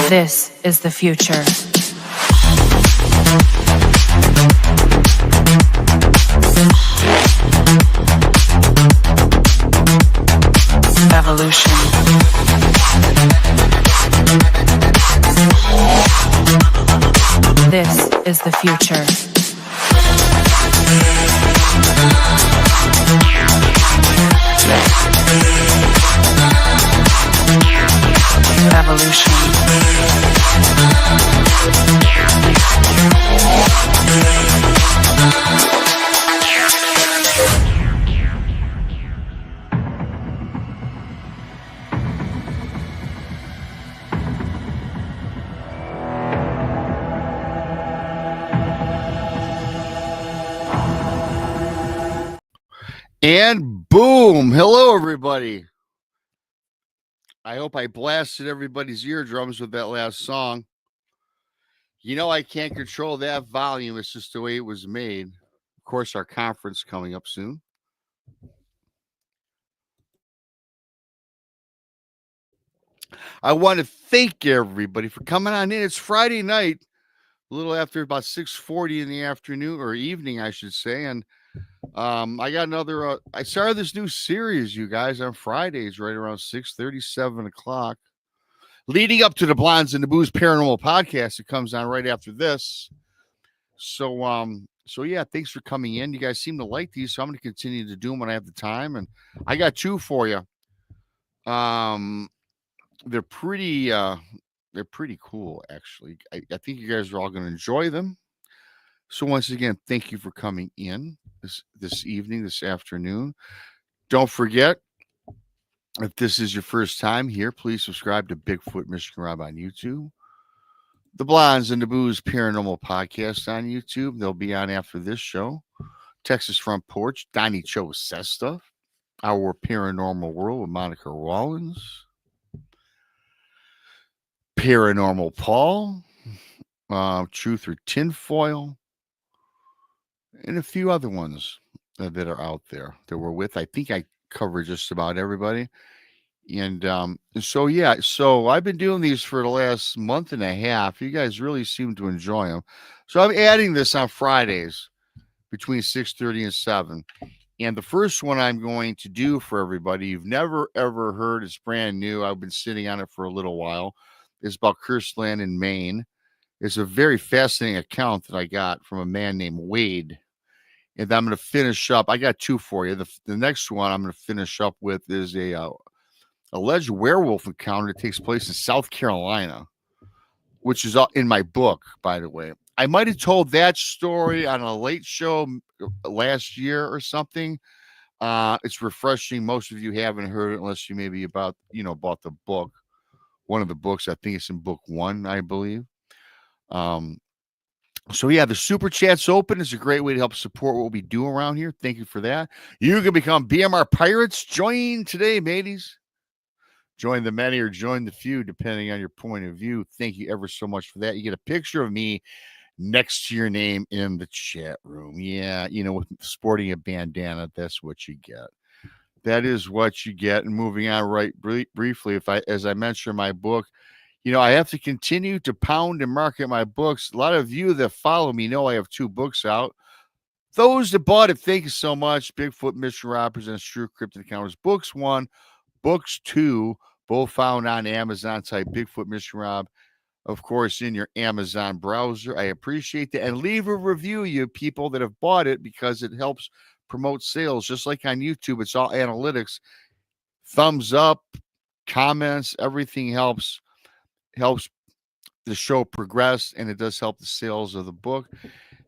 This is the future. Evolution. This is the future. Evolution. And boom! Hello, everybody. I hope I blasted everybody's eardrums with that last song. You know, I can't control that volume. It's just the way it was made. Of course, our conference coming up soon. I want to thank everybody for coming on in. It's Friday night, a little after about 6:40 in the afternoon, or evening, I should say. And I got another, I started this new series, you guys, on Fridays, right around 6:30, 7 o'clock, leading up to the Blondes and the Booze Paranormal Podcast. It comes on right after this. So yeah, thanks for coming in. You guys seem to like these, so I'm going to continue to do them when I have the time. And I got two for you. They're pretty cool, actually. I think you guys are all going to enjoy them. So once again, thank you for coming in this evening, this afternoon. Don't forget, if this is your first time here, please subscribe to Bigfoot Michigan Rob on YouTube. The Blondes and the Booze Paranormal Podcast on YouTube. They'll be on after this show. Texas Front Porch, Donnie Cho Says Stuff. Our Paranormal World with Monica Rollins. Paranormal Paul. Truth or Tinfoil. And a few other ones that are out there that we're with. I think I covered just about everybody. And so I've been doing these for the last month and a half. You guys really seem to enjoy them. So I'm adding this on Fridays between 6:30 and 7. And the first one I'm going to do for everybody, you've never, ever heard, it's brand new. I've been sitting on it for a little while. It's about cursed land in Maine. It's a very fascinating account that I got from a man named Wade. And I'm going to finish up. I got two for you. The next one I'm going to finish up with is a alleged werewolf encounter that takes place in South Carolina, which is in my book, by the way. I might have told that story on a late show last year or something. It's refreshing. Most of you haven't heard it unless you maybe bought the book. One of the books. I think it's in book 1, I believe. So yeah, the super chat's open. It's a great way to help support what we do around here. Thank you for that. You can become BMR Pirates. Join today, mateys. Join the many or join the few, depending on your point of view. Thank you ever so much for that. You get a picture of me next to your name in the chat room. Yeah, with sporting a bandana, that's what you get. That is what you get. And moving on right briefly, as I mentioned in my book, I have to continue to pound and market my books. A lot of you that follow me know I have 2 books out. Those that bought it, thank you so much. Bigfoot Mr. Rob presents True Cryptid Encounters. Books 1, Books 2, both found on Amazon. Type Bigfoot Mr. Rob, of course, in your Amazon browser. I appreciate that. And leave a review, you people that have bought it, because it helps promote sales. Just like on YouTube, it's all analytics. Thumbs up, comments, everything helps the show progress, and it does help the sales of the book.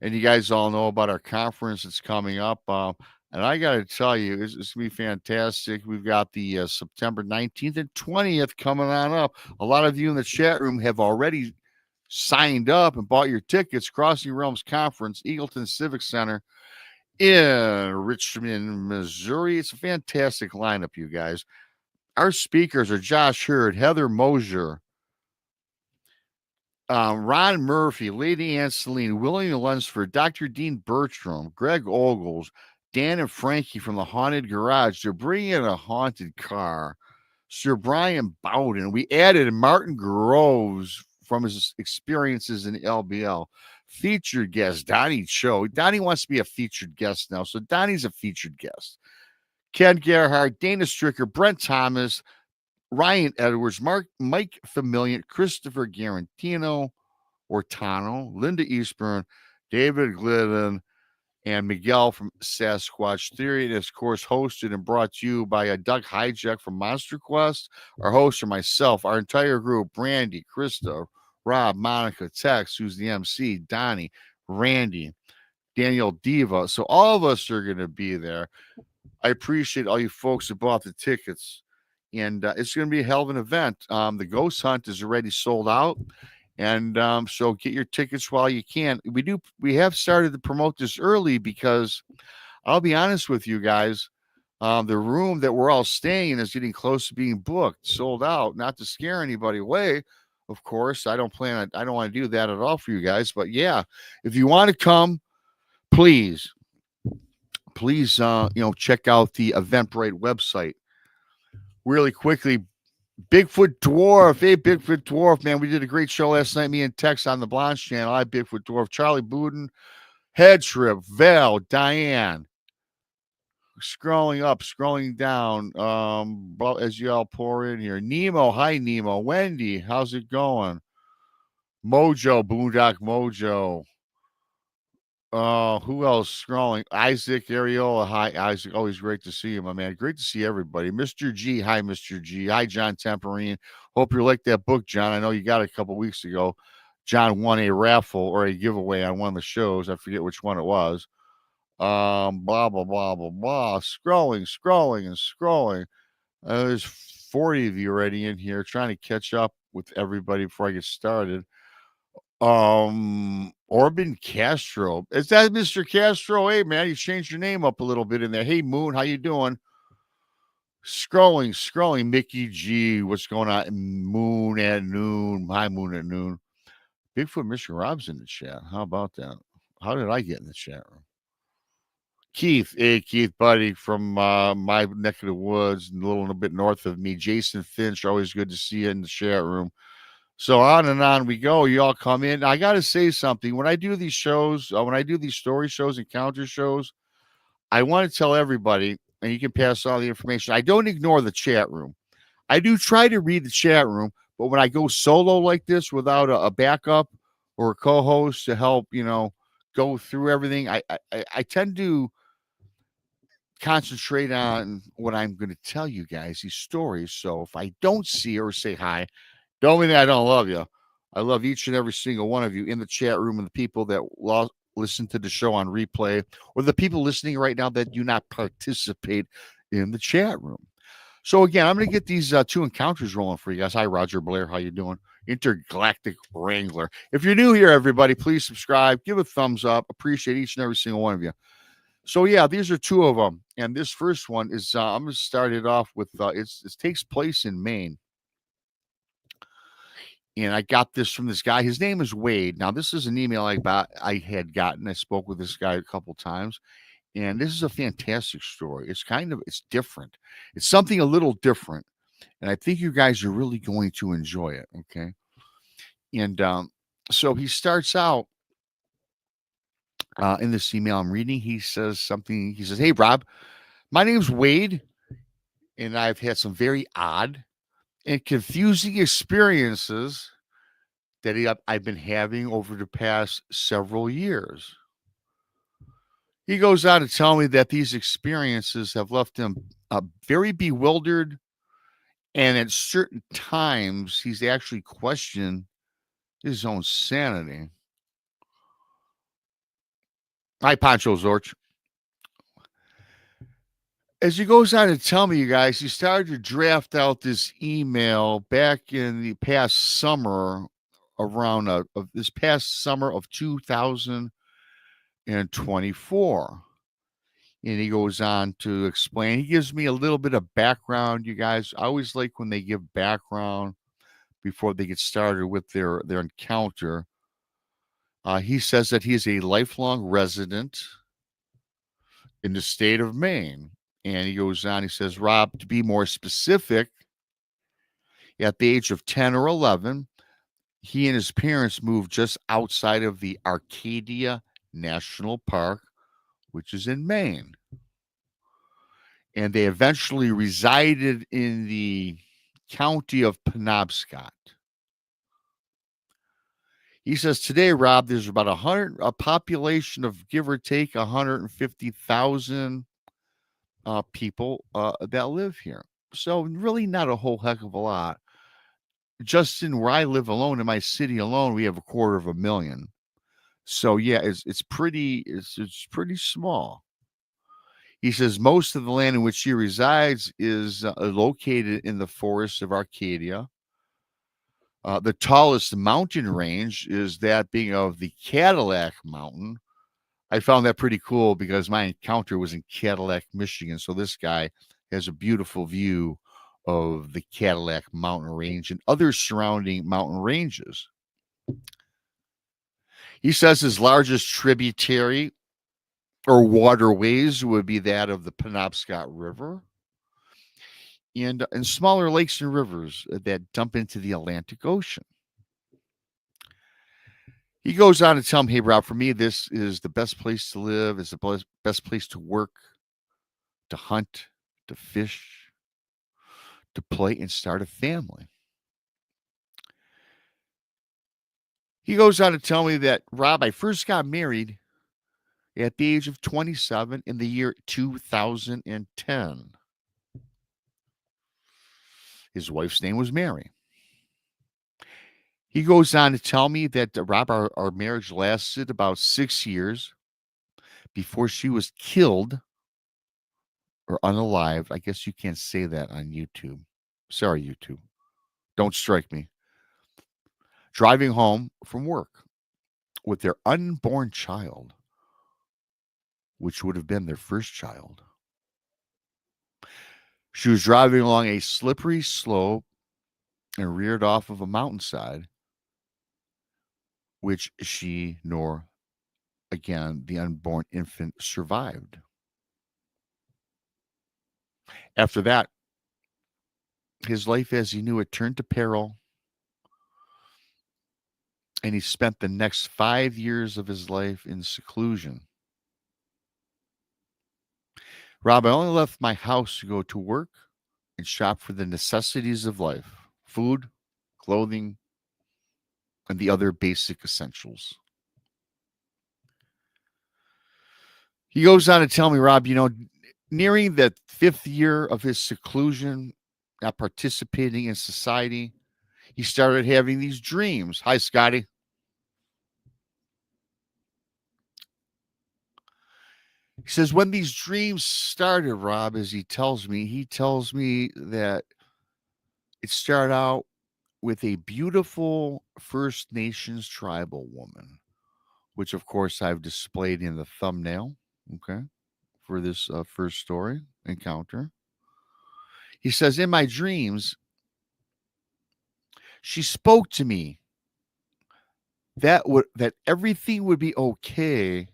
And you guys all know about our conference that's coming up. And I got to tell you, it's going to be fantastic. We've got the September 19th and 20th coming on up. A lot of you in the chat room have already signed up and bought your tickets. Crossing Realms Conference, Eagleton Civic Center in Richmond, Missouri. It's a fantastic lineup, you guys. Our speakers are Josh Hurd, Heather Mosier, Ron Murphy, Lady Ann Celine, William Lunsford, Dr. Dean Bertram, Greg Ogles, Dan and Frankie from the Haunted Garage. They're bringing in a haunted car. Sir Brian Bowden. We added Martin Groves from his experiences in LBL. Featured guest, Donnie Cho. Donnie wants to be a featured guest now, so Donnie's a featured guest. Ken Gerhardt, Dana Stricker, Brent Thomas, Ryan Edwards, Mike Familian, Christopher Garantino, Ortano, Linda Eastburn, David Glidden, and Miguel from Sasquatch Theory. And is, of course, hosted and brought to you by Doug Hijack from Monster Quest. Our hosts are myself, our entire group, Brandy, Krista, Rob, Monica, Tex, who's the MC, Donnie, Randy, Daniel Diva. So all of us are going to be there. I appreciate all you folks that bought the tickets. And it's going to be a hell of an event. The Ghost Hunt is already sold out. And so get your tickets while you can. We have started to promote this early because I'll be honest with you guys. The room that we're all staying in is getting close to being booked, sold out. Not to scare anybody away, of course. I don't want to do that at all for you guys. But yeah, if you want to come, please, check out the Eventbrite website. Really quickly, Bigfoot Dwarf. Hey, Bigfoot Dwarf, man. We did a great show last night, me and Tex on the Blonde channel. I Bigfoot Dwarf, Charlie Buden, Head Trip, Val, Diane. Scrolling up, scrolling down. As you all pour in here. Nemo, hi Nemo. Wendy, how's it going? Mojo, Boondock Mojo. Who else scrolling? Isaac Ariola. Hi, Isaac. Always great to see you, my man. Great to see everybody. Mr. G. Hi, Mr. G. Hi, John Temperine. Hope you liked that book, John. I know you got it a couple weeks ago. John won a raffle or a giveaway on one of the shows. I forget which one it was. Blah, blah, blah, blah, blah. Scrolling, and scrolling. There's 40 of you already in here trying to catch up with everybody before I get started. Orban Castro. Is that Mr. Castro? Hey man, you changed your name up a little bit in there. Hey Moon, how you doing? Scrolling. Mickey G, what's going on? Moon at noon. Hi, Moon at noon. Bigfoot Mr. Rob's in the chat. How about that? How did I get in the chat room? Keith, hey Keith, buddy, from my neck of the woods, a little bit north of me. Jason Finch, always good to see you in the chat room. So on and on we go. You all come in. I got to say something. When I do these shows, when I do these story shows, encounter shows, I want to tell everybody, and you can pass all the information. I don't ignore the chat room. I do try to read the chat room, but when I go solo like this without a backup or a co-host to help, go through everything, I tend to concentrate on what I'm going to tell you guys, these stories. So if I don't see or say hi, don't mean I don't love you. I love each and every single one of you in the chat room and the people that listen to the show on replay or the people listening right now that do not participate in the chat room. So again, I'm going to get these two encounters rolling for you guys. Hi, Roger Blair. How you doing? Intergalactic Wrangler. If you're new here, everybody, please subscribe. Give a thumbs up. Appreciate each and every single one of you. So yeah, these are two of them. And this first one is, I'm going to start it off with, it takes place in Maine. And I got this from this guy. His name is Wade. Now, this is an email I had gotten. I spoke with this guy a couple times. And this is a fantastic story. It's different. It's something a little different. And I think you guys are really going to enjoy it. Okay. And so he starts out in this email I'm reading. He says something. He says, "Hey, Rob, my name's Wade. And I've had some very odd and confusing experiences that I've been having over the past several years." He goes on to tell me that these experiences have left him very bewildered, and at certain times, he's actually questioned his own sanity. Hi, Pancho Zorch. As he goes on to tell me, you guys, he started to draft out this email back in the past summer, around this past summer of 2024. And he goes on to explain. He gives me a little bit of background, you guys. I always like when they give background before they get started with their encounter. He says that he is a lifelong resident in the state of Maine. And he goes on, he says, "Rob, to be more specific, At the age of 10 or 11, he and his parents moved just outside of the Arcadia National Park, which is in Maine. And they eventually resided in the county of Penobscot. He says today, Rob, there's about a population of give or take 150,000 people that live here. So really not a whole heck of a lot. Just in where I live alone, in my city alone, we have 250,000. So yeah, it's pretty small. He says most of the land in which he resides is located in the forests of Arcadia. The tallest mountain range is that being of the Cadillac Mountain. I found that pretty cool because my encounter was in Cadillac, Michigan. So this guy has a beautiful view of the Cadillac Mountain Range and other surrounding mountain ranges. He says his largest tributary or waterways would be that of the Penobscot River and smaller lakes and rivers that dump into the Atlantic Ocean. He goes on to tell him, hey, Rob, for me, this is the best place to live. It's the best place to work, to hunt, to fish, to play, and start a family. He goes on to tell me that, Rob, I first got married at the age of 27 in the year 2010. His wife's name was Mary. He goes on to tell me that, Rob, our marriage lasted about 6 years before she was killed or unalive. I guess you can't say that on YouTube. Sorry, YouTube. Don't strike me. Driving home from work with their unborn child, which would have been their first child. She was driving along a slippery slope and reared off of a mountainside, which she nor, again, the unborn infant survived. After that, his life as he knew it turned to peril, and he spent the next 5 years of his life in seclusion. Rob, I only left my house to go to work and shop for the necessities of life: food, clothing, and the other basic essentials. He goes on to tell me, Rob, nearing the 5th year of his seclusion, not participating in society, he started having these dreams. Hi, Scotty. He says, when these dreams started, Rob, as he tells me that it started out with a beautiful First Nations tribal woman, which, of course, I've displayed in the thumbnail, okay, for this first story encounter. He says, in my dreams, she spoke to me that everything would be okay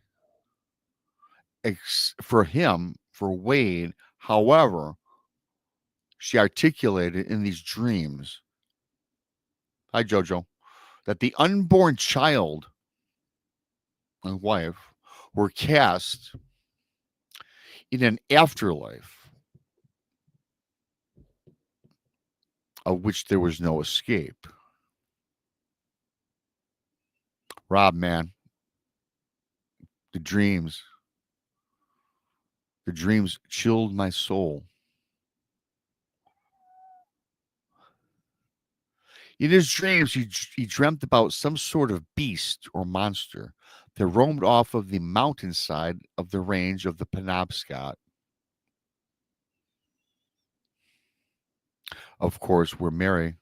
for him, for Wade. However, she articulated in these dreams, hi, Jojo, that the unborn child and wife were cast in an afterlife of which there was no escape. Rob, man, the dreams chilled my soul. In his dreams, he dreamt about some sort of beast or monster that roamed off of the mountainside of the range of the Penobscot. Of course, where Mary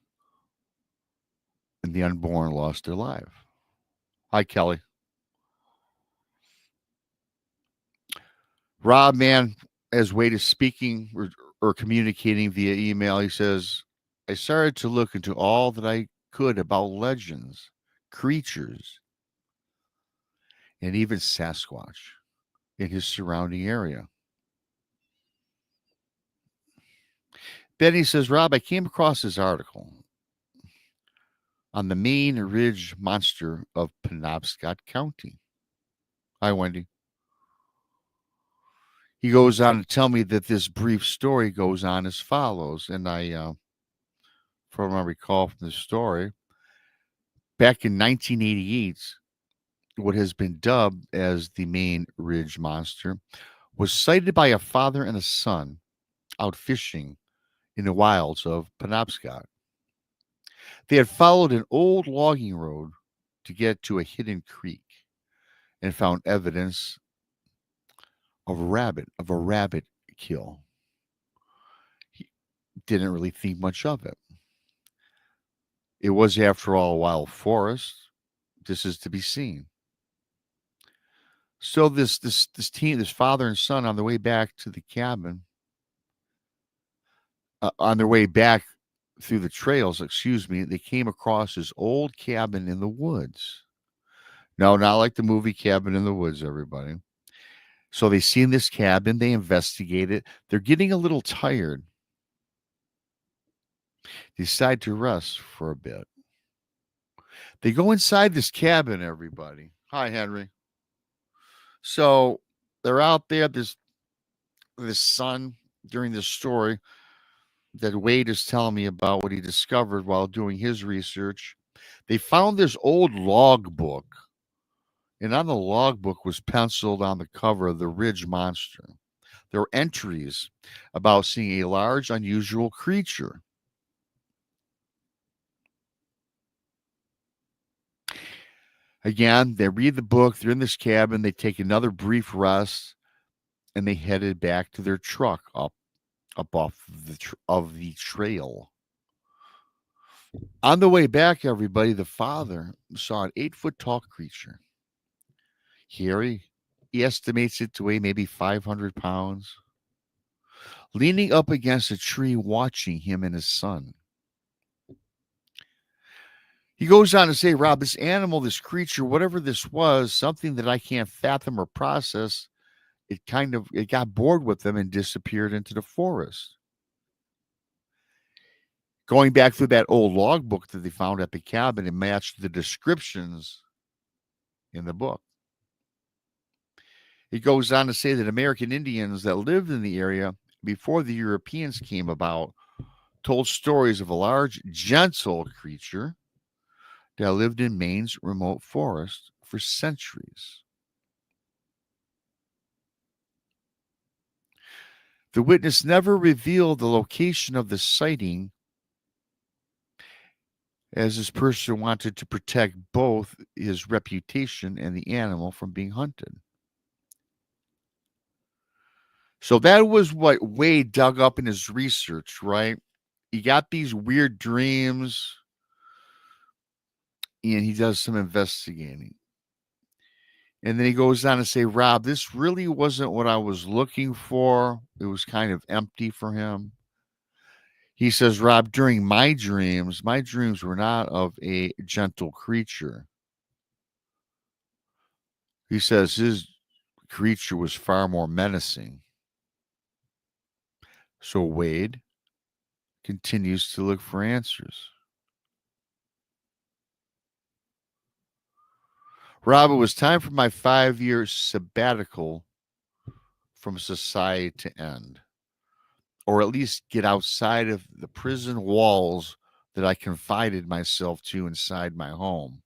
and the unborn lost their life. Hi, Kelly. Rob, man, as Wade is speaking or communicating via email, he says, I started to look into all that I could about legends, creatures, and even Sasquatch in his surrounding area. Then he says, Rob, I came across this article. on the Maine Ridge Monster of Penobscot County. Hi, Wendy. He goes on to tell me that this brief story goes on as follows. And from what I recall from the story, back in 1988, what has been dubbed as the Maine Ridge Monster was sighted by a father and a son out fishing in the wilds of Penobscot. They had followed an old logging road to get to a hidden creek and found evidence of a rabbit kill. He didn't really think much of it. It was, after all, a wild forest. This is to be seen. So this team, this father and son, on their way back to the cabin, on their way back through the trails, excuse me, they came across this old cabin in the woods. No, not like the movie Cabin in the Woods, everybody. So they seen this cabin, they investigate it. They're getting a little tired. Decide to rest for a bit. They go inside this cabin, everybody. Hi, Henry. So they're out there. This son during this story that Wade is telling me about what he discovered while doing his research. They found this old log book, and on the log book was penciled on the cover of the Ridge Monster. There were entries about seeing a large, unusual creature. Again, they read the book, they're in this cabin, they take another brief rest, and they headed back to their truck up off of the trail. On the way back, everybody, the father saw an 8-foot tall creature. Here he estimates it to weigh maybe 500 pounds, leaning up against a tree, watching him and his son. He goes on to say, Rob, this animal, this creature, whatever this was, something that I can't fathom or process, it got bored with them and disappeared into the forest. Going back through that old logbook that they found at the cabin, it matched the descriptions in the book. He goes on to say that American Indians that lived in the area before the Europeans came about told stories of a large, gentle creature that lived in Maine's remote forest for centuries. The witness never revealed the location of the sighting, as this person wanted to protect both his reputation and the animal from being hunted. So that was what Wade dug up in his research, right? He got these weird dreams and he does some investigating. And then he goes on to say, Rob, this really wasn't what I was looking for. It was kind of empty for him. He says, Rob, during my dreams were not of a gentle creature. He says his creature was far more menacing. So Wade continues to look for answers. Rob, it was time for my 5-year sabbatical from society to end, or at least get outside of the prison walls that I confided myself to inside my home.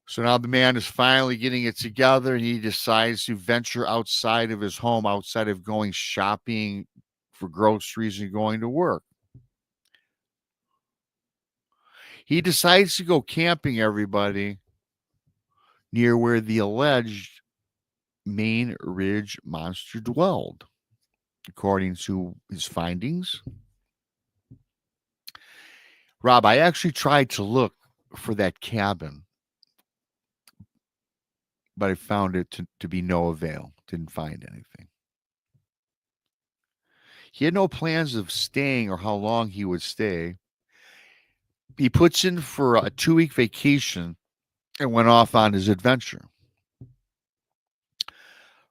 So now the man is finally getting it together and he decides to venture outside of his home, outside of going shopping for groceries and going to work. He decides to go camping, everybody, near where the alleged Maine Ridge monster dwelled. According to his findings, Rob, I actually tried to look for that cabin, but I found it to be no avail. Didn't find anything. He had no plans of staying or how long he would stay. He puts in for a 2-week vacation and went off on his adventure.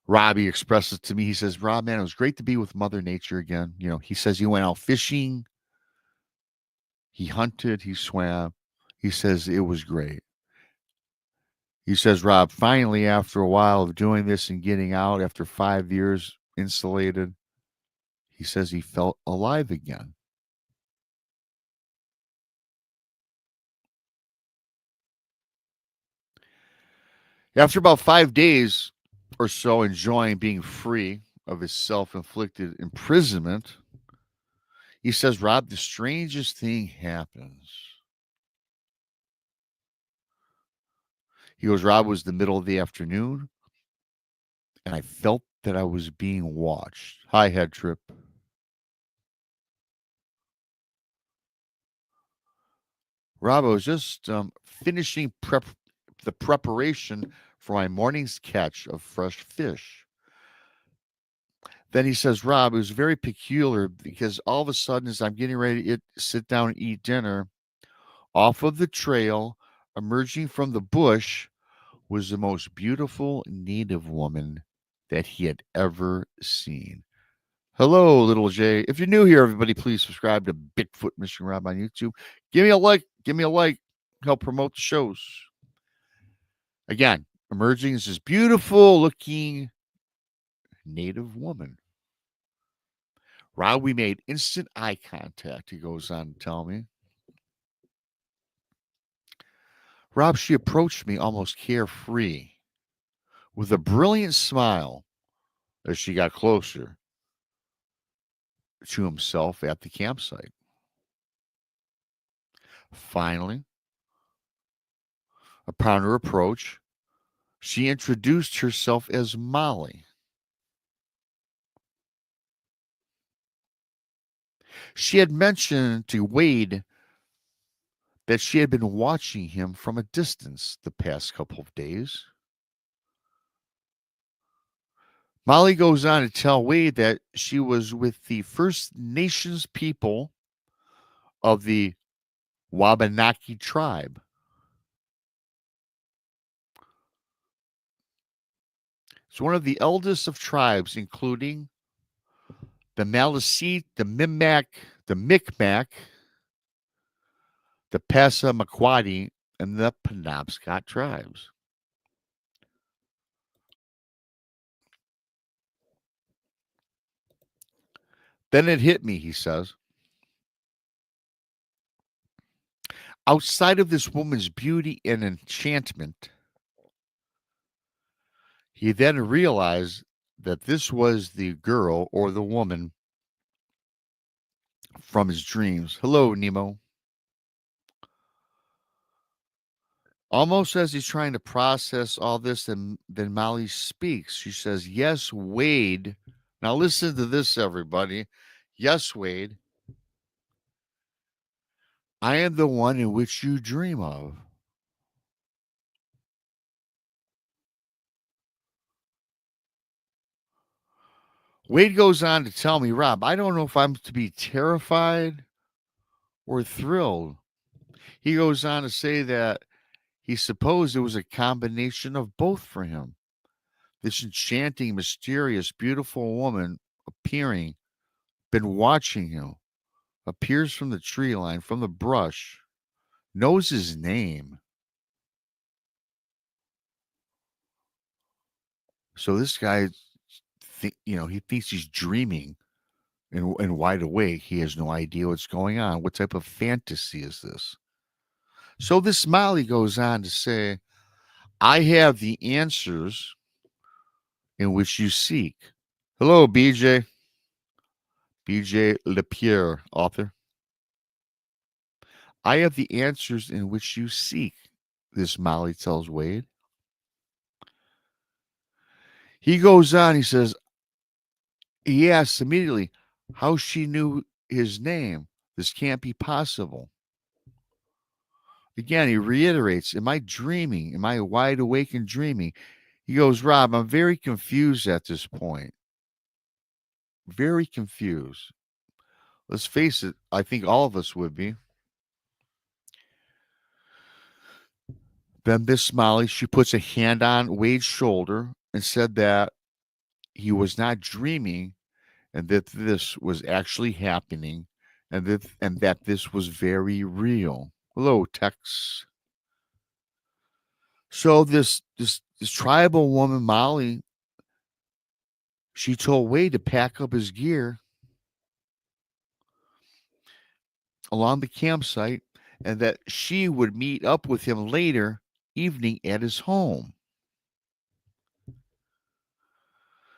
Robbie expresses to me, he says, Rob, man, it was great to be with Mother Nature again. You know, he says he went out fishing. He hunted, he swam. He says it was great. He says, Rob, finally, after a while of doing this and getting out after 5 years insulated, he says he felt alive again. After about 5 days or so enjoying being free of his self inflicted imprisonment, he says, Rob, the strangest thing happens. He goes, Rob, it was the middle of the afternoon, and I felt that I was being watched. Hi, Head Trip. Rob, I was just finishing the preparation for my morning's catch of fresh fish. Then he says, Rob, it was very peculiar because all of a sudden, as I'm getting ready to sit down and eat dinner, off of the trail, emerging from the bush, was the most beautiful native woman that he had ever seen. Hello, little J. If you're new here, everybody, please subscribe to Bigfoot Mr. Rob on YouTube. Give me a like. Give me a like. Help promote the shows. Again, emerging is this beautiful looking native woman. Rob, we made instant eye contact, he goes on to tell me. Rob, she approached me almost carefree with a brilliant smile as she got closer to himself at the campsite. Finally, upon her approach, she introduced herself as Molly. She had mentioned to Wade that she had been watching him from a distance the past couple of days. Molly goes on to tell Wade that she was with the First Nations people of the Wabanaki tribe. It's one of the eldest of tribes, including the Maliseet, the Micmac, the Passamaquoddy, and the Penobscot tribes. Then it hit me, he says. Outside of this woman's beauty and enchantment, he then realized that this was the girl or the woman from his dreams. Hello, Nemo. Almost as he's trying to process all this, and then Molly speaks. She says, Yes, Wade. Now listen to this, everybody. Yes, Wade. I am the one in which you dream of. Wade goes on to tell me, Rob, I don't know if I'm to be terrified or thrilled. He goes on to say that he supposed it was a combination of both for him. This enchanting, mysterious, beautiful woman appearing, been watching him, appears from the tree line, from the brush, knows his name. So this guy, he thinks he's dreaming and wide awake. He has no idea what's going on. What type of fantasy is this? So this Molly goes on to say, I have the answers in which you seek. Hello, BJ. BJ Lapierre, author. I have the answers in which you seek, this Molly tells Wade. He goes on, he says, he asks immediately how she knew his name. This can't be possible. Again, he reiterates, am I dreaming? Am I wide awake and dreaming? He goes, Rob, I'm very confused at this point. Very confused. Let's face it, I think all of us would be. Then Miss Molly, she puts a hand on Wade's shoulder and said that he was not dreaming and that this was actually happening and that this was very real. Hello, Tex. So this tribal woman, Molly, she told Wade to pack up his gear along the campsite and that she would meet up with him later evening at his home.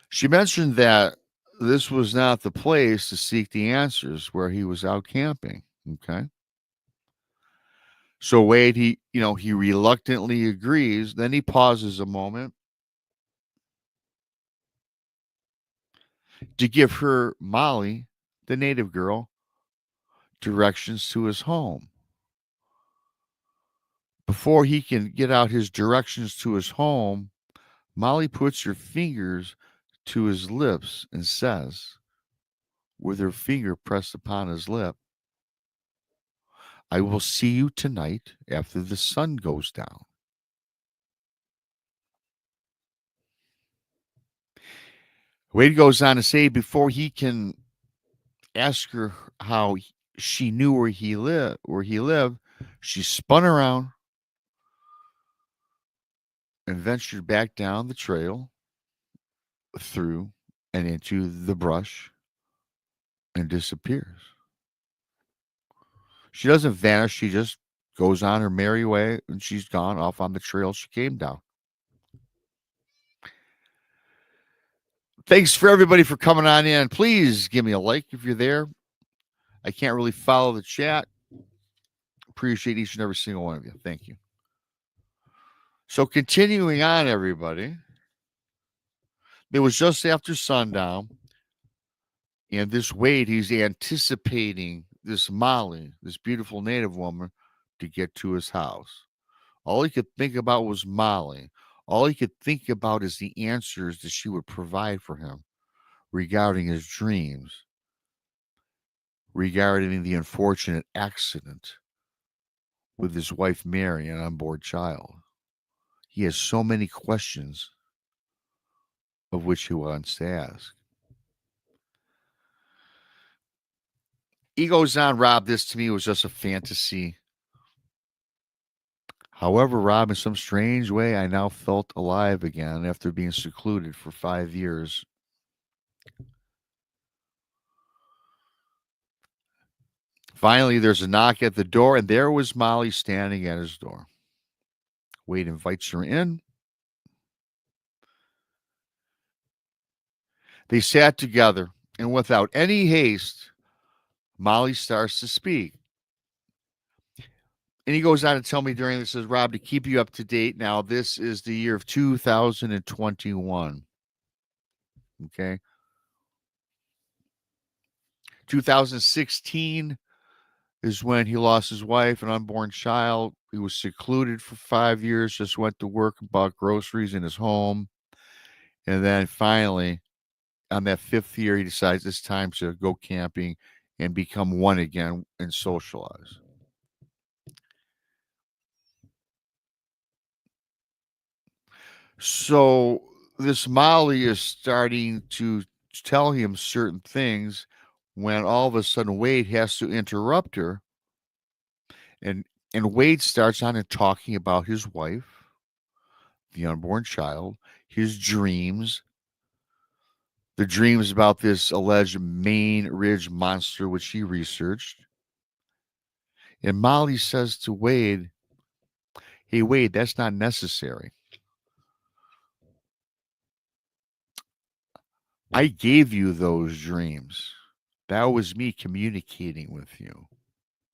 She mentioned that this was not the place to seek the answers where he was out camping. Okay. So Wade, he reluctantly agrees. Then he pauses a moment to give her, Molly, the native girl, directions to his home. Before he can get out his directions to his home, Molly puts her fingers to his lips and says, with her finger pressed upon his lip, I will see you tonight after the sun goes down. Wade goes on to say before he can ask her how she knew where he lived, she spun around and ventured back down the trail through and into the brush and disappears. She doesn't vanish, she just goes on her merry way and she's gone off on the trail she came down. Thanks for everybody for coming on in. Please give me a like if you're there. I can't really follow the chat. Appreciate each and every single one of you. Thank you. So continuing on, everybody. It was just after sundown. And this Wade, he's anticipating this Molly, this beautiful native woman, to get to his house. All he could think about was Molly. All he could think about is the answers that she would provide for him regarding his dreams, regarding the unfortunate accident with his wife Mary and unborn child. He has so many questions of which he wants to ask. He goes on, Rob, this to me was just a fantasy. However, Rob, in some strange way, I now felt alive again after being secluded for 5 years. Finally, there's a knock at the door, and there was Molly standing at his door. Wade invites her in. They sat together, and without any haste, Molly starts to speak. And he goes on to tell me during this, says, Rob, to keep you up to date now, this is the year of 2021. Okay. 2016 is when he lost his wife and unborn child. He was secluded for 5 years, just went to work and bought groceries in his home. And then finally, on that 5th year, he decides it's time to go camping and become one again and socialize. So this Molly is starting to tell him certain things when all of a sudden Wade has to interrupt her. And Wade starts on and talking about his wife, the unborn child, his dreams, the dreams about this alleged Maine Ridge monster, which he researched. And Molly says to Wade, hey, Wade, that's not necessary. I gave you those dreams. That was me communicating with you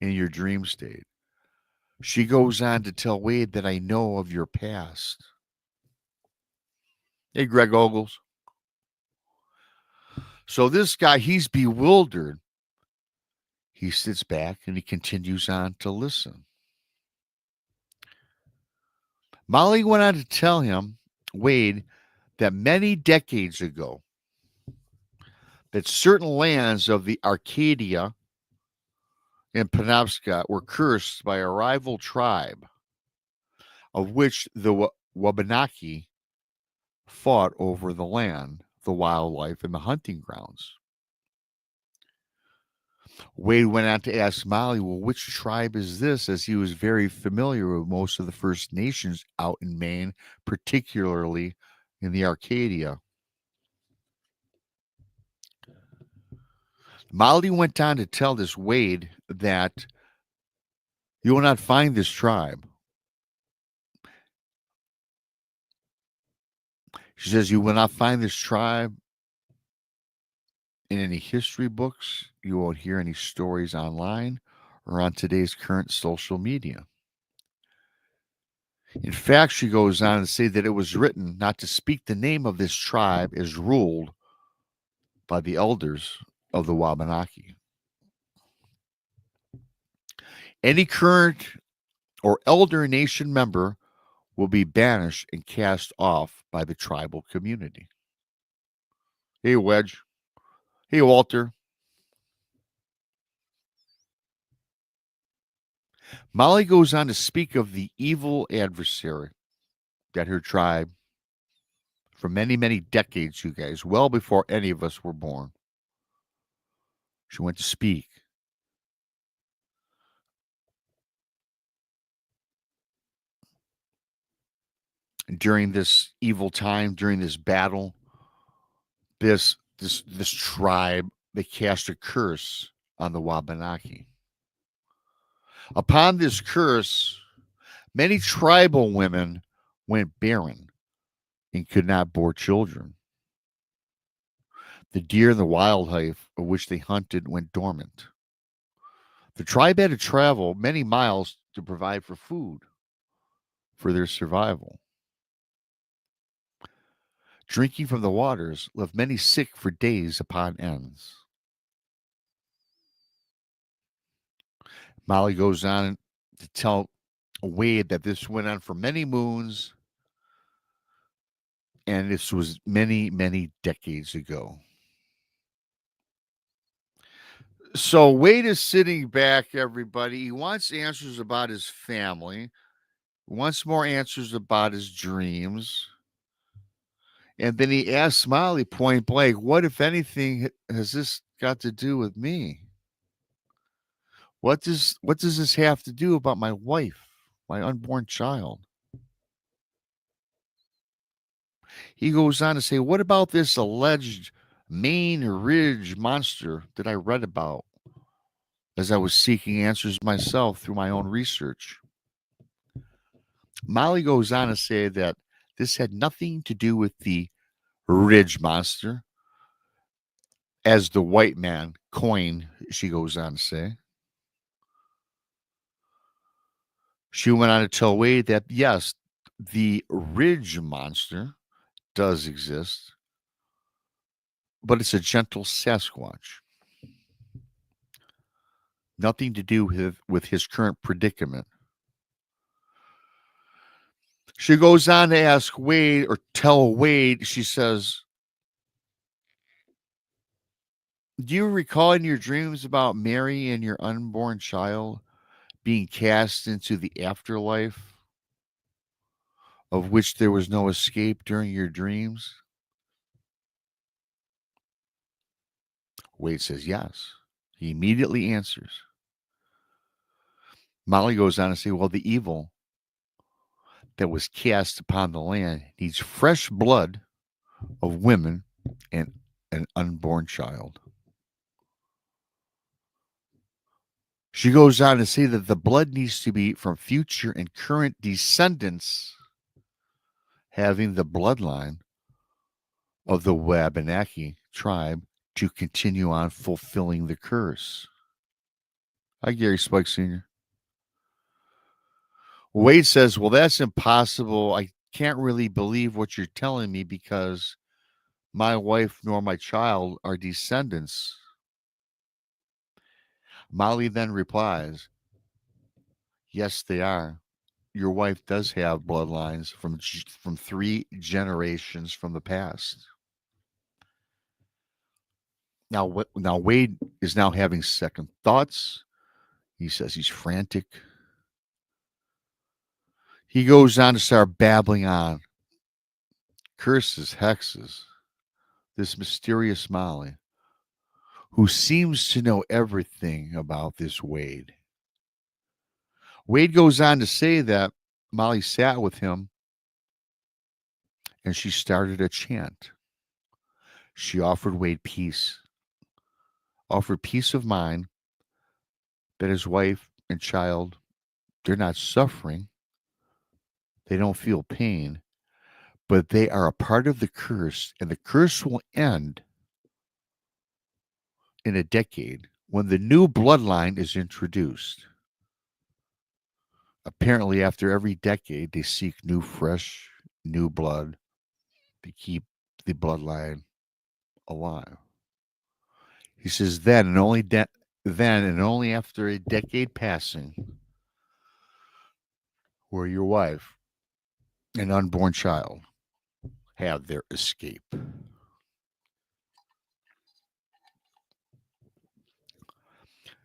in your dream state. She goes on to tell Wade that I know of your past. Hey, Greg Ogles. So this guy, he's bewildered. He sits back and he continues on to listen. Molly went on to tell him, Wade, that many decades ago, that certain lands of the Arcadia and Penobscot were cursed by a rival tribe, of which the Wabanaki fought over the land, the wildlife, and the hunting grounds. Wade went on to ask Molly, well, which tribe is this? As he was very familiar with most of the First Nations out in Maine, particularly in the Arcadia. Molly went on to tell this Wade that you will not find this tribe. She says you will not find this tribe in any history books. You won't hear any stories online or on today's current social media. In fact, she goes on to say that it was written not to speak the name of this tribe as ruled by the elders of the Wabanaki. Any current or elder nation member will be banished and cast off by the tribal community. Hey, Wedge. Hey, Walter. Molly goes on to speak of the evil adversary that her tribe, for many, many decades, you guys, well before any of us were born, she went to speak. During this evil time, during this battle, this tribe, they cast a curse on the Wabanaki. Upon this curse, many tribal women went barren and could not bear children. The deer and the wildlife of which they hunted went dormant. The tribe had to travel many miles to provide for food for their survival. Drinking from the waters left many sick for days upon ends. Molly goes on to tell Wade that this went on for many moons, and this was many, many decades ago. So Wade is sitting back, everybody. He wants answers about his family, wants more answers about his dreams. And then he asks Molly point blank, what, if anything, has this got to do with me? What does this have to do about my wife, my unborn child? He goes on to say, what about this alleged Maine ridge monster that I read about as I was seeking answers myself through my own research? Molly goes on to say that this had nothing to do with the ridge monster, as the white man coined, she goes on to say. She went on to tell Wade that, yes, the ridge monster does exist, but it's a gentle Sasquatch. Nothing to do with his current predicament. She goes on to ask Wade, or tell Wade, she says, do you recall in your dreams about Mary and your unborn child being cast into the afterlife, of which there was no escape during your dreams? Wade says, yes. He immediately answers. Molly goes on to say, well, the evil that was cast upon the land needs fresh blood of women and an unborn child. She goes on to say that the blood needs to be from future and current descendants having the bloodline of the Wabanaki tribe to continue on fulfilling the curse. Hi, Gary Spike Sr. Wade says, well, that's impossible. I can't really believe what you're telling me because my wife nor my child are descendants. Molly then replies, yes, they are. Your wife does have bloodlines from 3 generations from the past. Now Wade is now having second thoughts. He says he's frantic. He goes on to start babbling on. Curses, hexes, this mysterious Molly, who seems to know everything about this Wade. Wade goes on to say that Molly sat with him and she started a chant. She offered Wade peace, offered peace of mind that his wife and child, they're not suffering, they don't feel pain, but they are a part of the curse, and the curse will end in a decade when the new bloodline is introduced. Apparently, after every decade, they seek new, fresh, new blood to keep the bloodline alive. He says, then and only after a decade passing, will your wife and unborn child have their escape.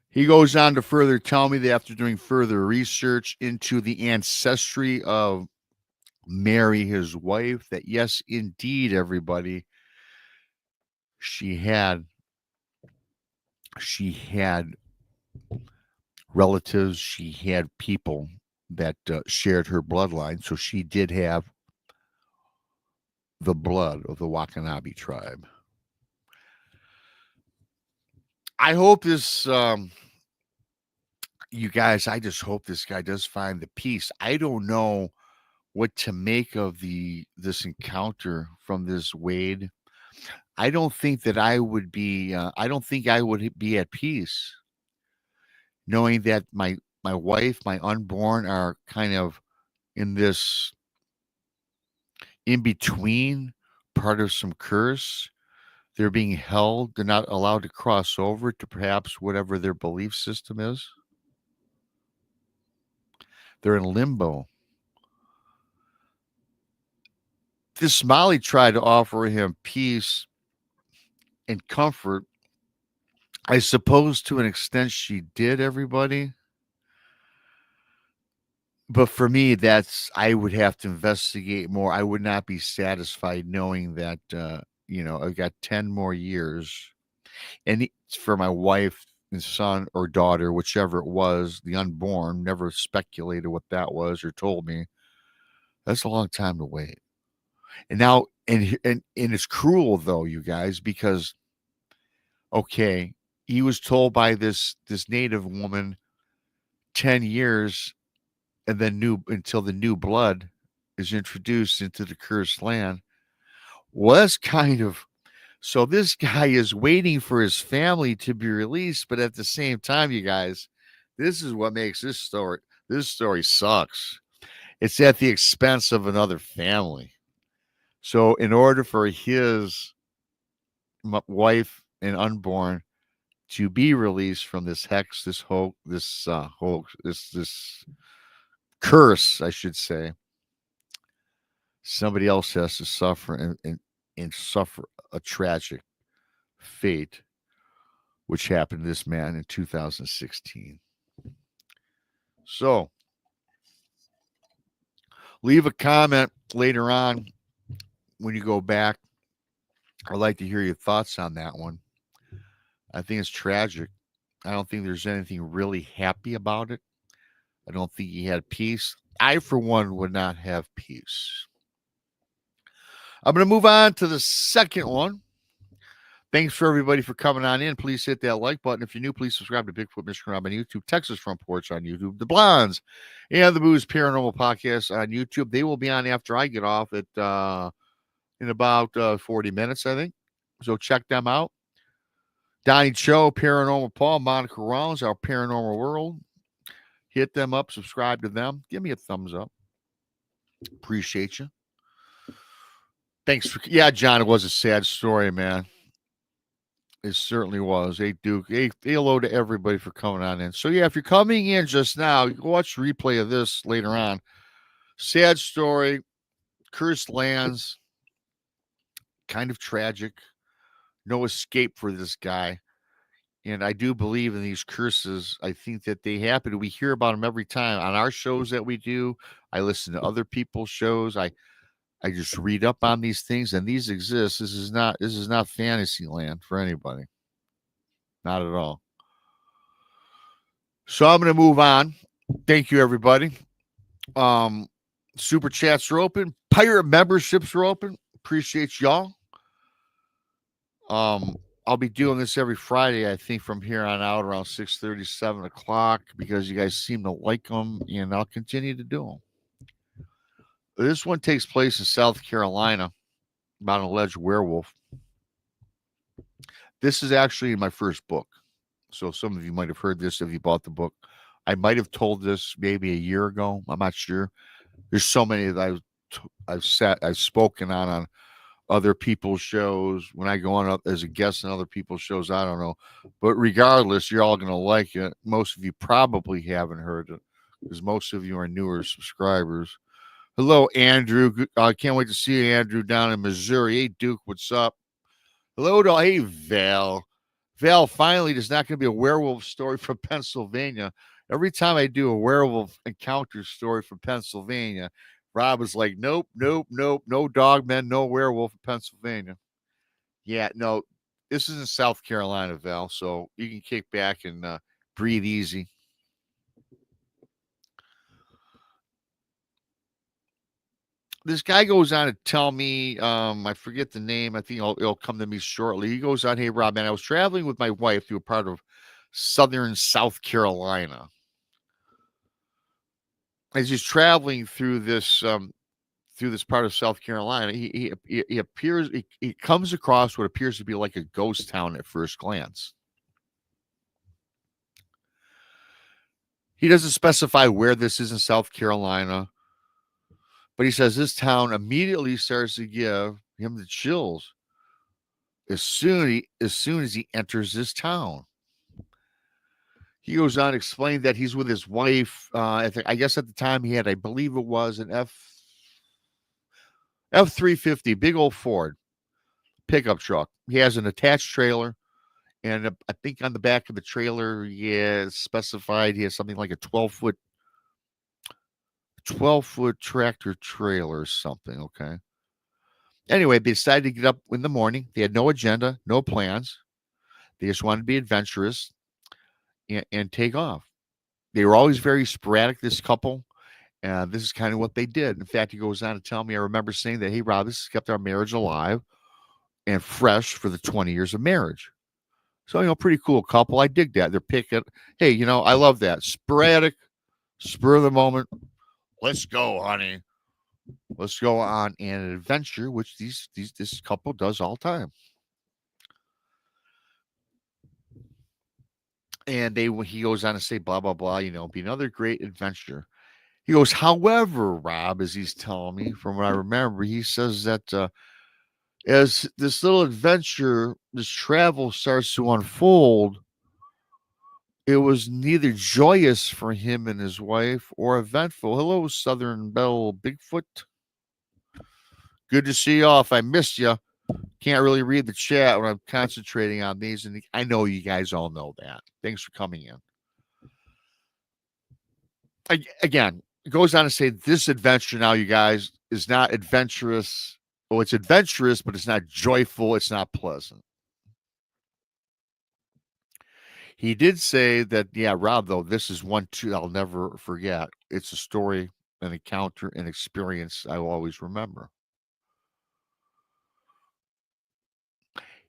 He goes on to further tell me that after doing further research into the ancestry of Mary, his wife, that yes, indeed, everybody, she had relatives, she had people that shared her bloodline, so she did have the blood of the Watanabe tribe. I hope this, you guys, I just hope this guy does find the peace. I don't know what to make of this encounter from this Wade. I don't think that I would be. I don't think I would be at peace knowing that my wife, my unborn, are kind of in this in between part of some curse. They're being held. They're not allowed to cross over to perhaps whatever their belief system is. They're in limbo. This Molly tried to offer him peace and comfort. I suppose to an extent she did, everybody. But for me, I would have to investigate more. I would not be satisfied knowing that, I've got 10 more years. And it's for my wife and son or daughter, whichever it was, the unborn, never speculated what that was or told me. That's a long time to wait. And now, and it's cruel though, you guys, because okay, he was told by this native woman 10 years and then new until the new blood is introduced into the cursed land. Well, that's kind of so this guy is waiting for his family to be released, but at the same time, you guys, this is what makes this story sucks. It's at the expense of another family. So in order for his wife and unborn to be released from this hex, this hoax, this curse, I should say, somebody else has to suffer and suffer a tragic fate, which happened to this man in 2016. So, leave a comment later on when you go back. I'd like to hear your thoughts on that one. I think it's tragic. I don't think there's anything really happy about it. I don't think he had peace. I, for one, would not have peace. I'm going to move on to the second one. Thanks for everybody for coming on in. Please hit that like button. If you're new, please subscribe to Bigfoot Mr. Rob on YouTube, Texas Front Porch on YouTube, The Blondes, and the Booze Paranormal Podcast on YouTube. They will be on after I get off at in about 40 minutes, I think. So check them out. Donnie Cho, Paranormal Paul, Monica Rollins, Our Paranormal World. Hit them up, subscribe to them. Give me a thumbs up. Appreciate you. Thanks for, yeah, John, it was a sad story, man. It certainly was. Hey, Duke. Hey, hello to everybody for coming on in. So, yeah, if you're coming in just now, watch replay of this later on. Sad story. Cursed lands. Kind of tragic. No escape for this guy. And I do believe in these curses. I think that they happen. We hear about them every time on our shows that we do. I listen to other people's shows. I just read up on these things, and these exist. This is not fantasy land for anybody. Not at all. So I'm going to move on. Thank you, everybody. Super chats are open. Pirate memberships are open. Appreciate y'all. I'll be doing this every Friday, I think, from here on out around 6:30, 7 o'clock, because you guys seem to like them, and I'll continue to do them. This one takes place in South Carolina about an alleged werewolf. This is actually my first book. So some of you might have heard this if you bought the book. I might have told this maybe a year ago. I'm not sure. There's so many that I've spoken on other people's shows. When I go on as a guest on other people's shows, I don't know. But regardless, you're all going to like it. Most of you probably haven't heard it because most of you are newer subscribers. Hello, Andrew. I can't wait to see you, Andrew, down in Missouri. Hey, Duke, what's up? Hello to, hey, Val. Val, finally, there's not going to be a werewolf story from Pennsylvania. Every time I do a werewolf encounter story from Pennsylvania, Rob is like, nope, no dogmen, no werewolf in Pennsylvania. Yeah, no, this is in South Carolina, Val, so you can kick back and breathe easy. This guy goes on to tell me, I forget the name. I think it'll come to me shortly. He goes on, hey, Rob, man, I was traveling with my wife through a part of southern South Carolina. As he's traveling through this part of South Carolina, he comes across what appears to be like a ghost town at first glance. He doesn't specify where this is in South Carolina, but he says this town immediately starts to give him the chills as soon as he enters this town. He goes on to explain that he's with his wife. I guess at the time he had, I believe it was an F-350, big old Ford pickup truck. He has an attached trailer, and I think on the back of the trailer, specified he has something like a 12-foot tractor trailer or something. Okay. Anyway, they decided to get up in the morning. They had no agenda, no plans. They just wanted to be adventurous and take off. They were always very sporadic, this couple. And this is kind of what they did. In fact, he goes on to tell me, I remember saying that, hey, Rob, this has kept our marriage alive and fresh for the 20 years of marriage. So, pretty cool couple. I dig that. They're picking. Hey, I love that. Sporadic, spur of the moment. Let's go, honey. Let's go on an adventure, which this couple does all the time. And he goes on to say, blah, blah, blah, be another great adventure. He goes, however, Rob, as he's telling me, from what I remember, he says that as this little adventure, this travel starts to unfold, it was neither joyous for him and his wife or eventful. Hello, Southern Belle Bigfoot. Good to see you all. If I missed you, can't really read the chat when I'm concentrating on these. And I know you guys all know that. Thanks for coming in. Again, it goes on to say this adventure now, you guys, is not adventurous. Oh, it's adventurous, but it's not joyful. It's not pleasant. He did say that, yeah, Rob, though, this is one, too, I'll never forget. It's a story, an encounter, an experience I will always remember.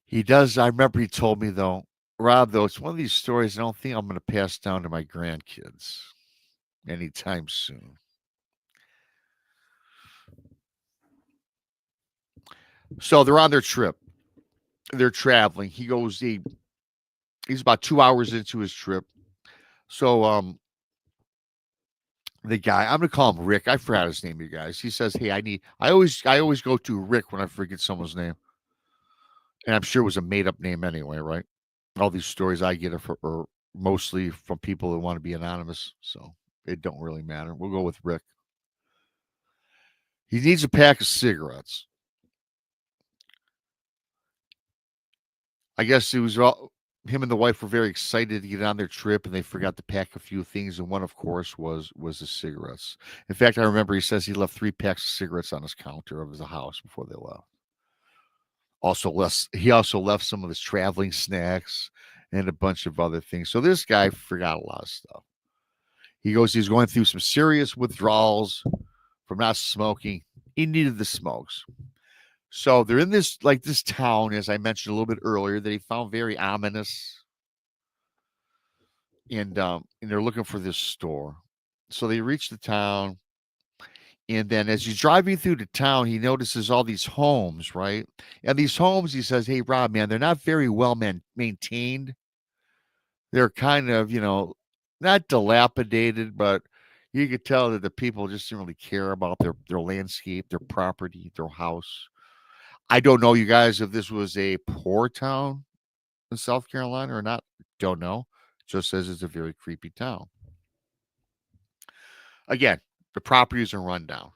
He does. I remember he told me, though, Rob, though, it's one of these stories I don't think I'm going to pass down to my grandkids anytime soon. So they're on their trip. They're traveling. He goes, he's about 2 hours into his trip. So the guy, I'm gonna call him Rick. I forgot his name, you guys. He says, hey, I always go to Rick when I forget someone's name. And I'm sure it was a made-up name anyway, right? All these stories I get are mostly from people that want to be anonymous, so it don't really matter. We'll go with Rick. He needs a pack of cigarettes. I guess it was him and the wife were very excited to get on their trip, and they forgot to pack a few things. And one, of course, was the cigarettes. In fact, I remember he says he left 3 packs of cigarettes on his counter of his house before they left. He also left some of his traveling snacks and a bunch of other things. So this guy forgot a lot of stuff. He's going through some serious withdrawals from not smoking. He needed the smokes. So they're in this town, as I mentioned a little bit earlier, that he found very ominous. And they're looking for this store. So they reach the town. And then as he's driving through the town, he notices all these homes, right? And these homes, he says, hey, Rob, man, they're not very well maintained. They're kind of, not dilapidated, but you could tell that the people just didn't really care about their landscape, their property, their house. I don't know, you guys, if this was a poor town in South Carolina or not. Don't know. Just says it's a very creepy town. Again, the properties are run down.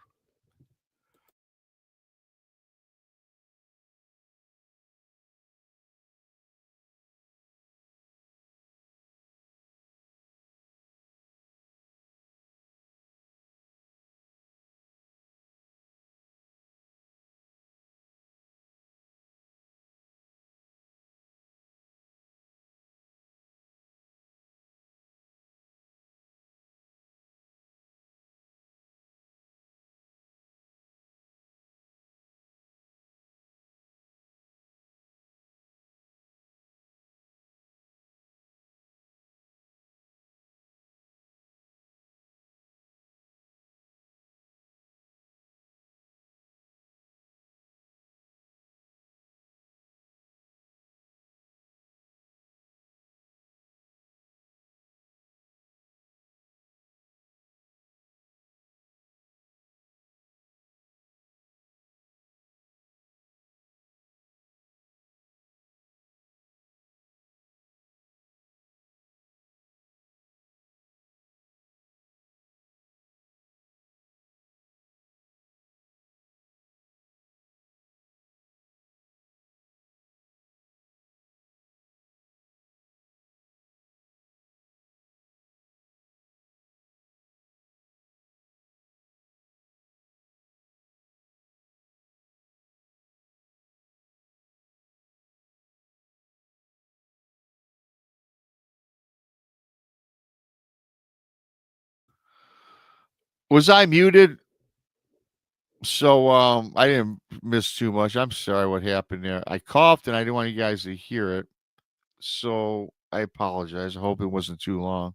Was I muted? So I didn't miss too much. I'm sorry what happened there. I coughed and I didn't want you guys to hear it. So I apologize. I hope it wasn't too long.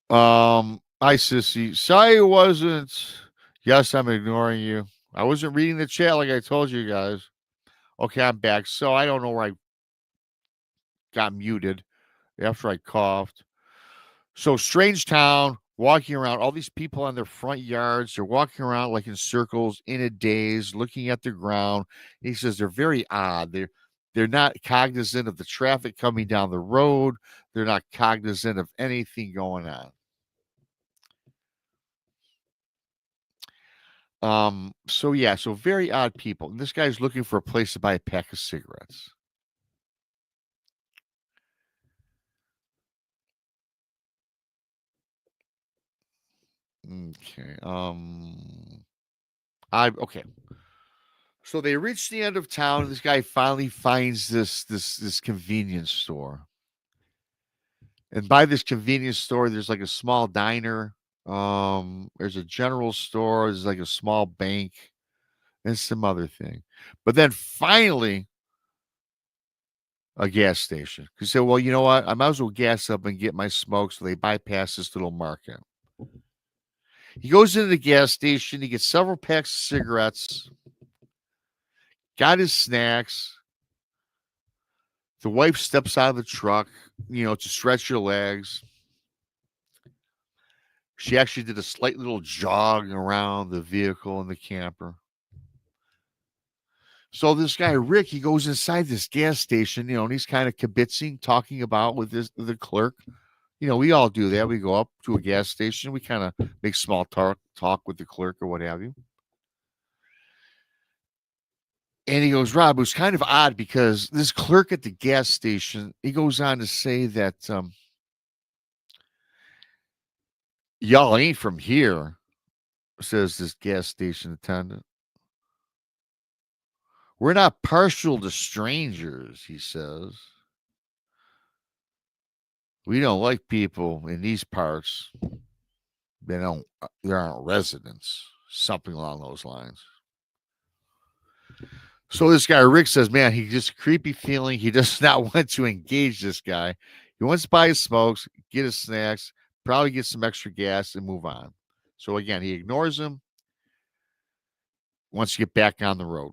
Hi Sissy. Sorry it wasn't. Yes, I'm ignoring you. I wasn't reading the chat like I told you guys. Okay, I'm back. So I don't know where I got muted after I coughed. So strange town, walking around, all these people on their front yards, they're walking around like in circles in a daze, looking at the ground. He says they're very odd. They're not cognizant of the traffic coming down the road. They're not cognizant of anything going on. So yeah, so very odd people. And this guy's looking for a place to buy a pack of cigarettes. Okay. Okay. So they reach the end of town, and this guy finally finds this convenience store. And by this convenience store, there's like a small diner. There's a general store. There's like a small bank and some other thing. But then finally, a gas station. He said, "Well, you know what? I might as well gas up and get my smoke." So they bypass this little market. He goes into the gas station. He gets several packs of cigarettes. Got his snacks. The wife steps out of the truck, to stretch her legs. She actually did a slight little jog around the vehicle and the camper. So this guy Rick, he goes inside this gas station, and he's kind of kibitzing, talking about with the clerk. We all do that. We go up to a gas station, we kind of make small talk with the clerk or what have you. And he goes, Rob, it was kind of odd because this clerk at the gas station, he goes on to say that y'all ain't from here, says this gas station attendant. We're not partial to strangers, he says. We don't like people in these parts. They aren't residents. Something along those lines. So this guy Rick says, man, he's just a creepy feeling. He does not want to engage this guy. He wants to buy his smokes, get his snacks, probably get some extra gas, and move on. So again, he ignores him. Wants to get back on the road.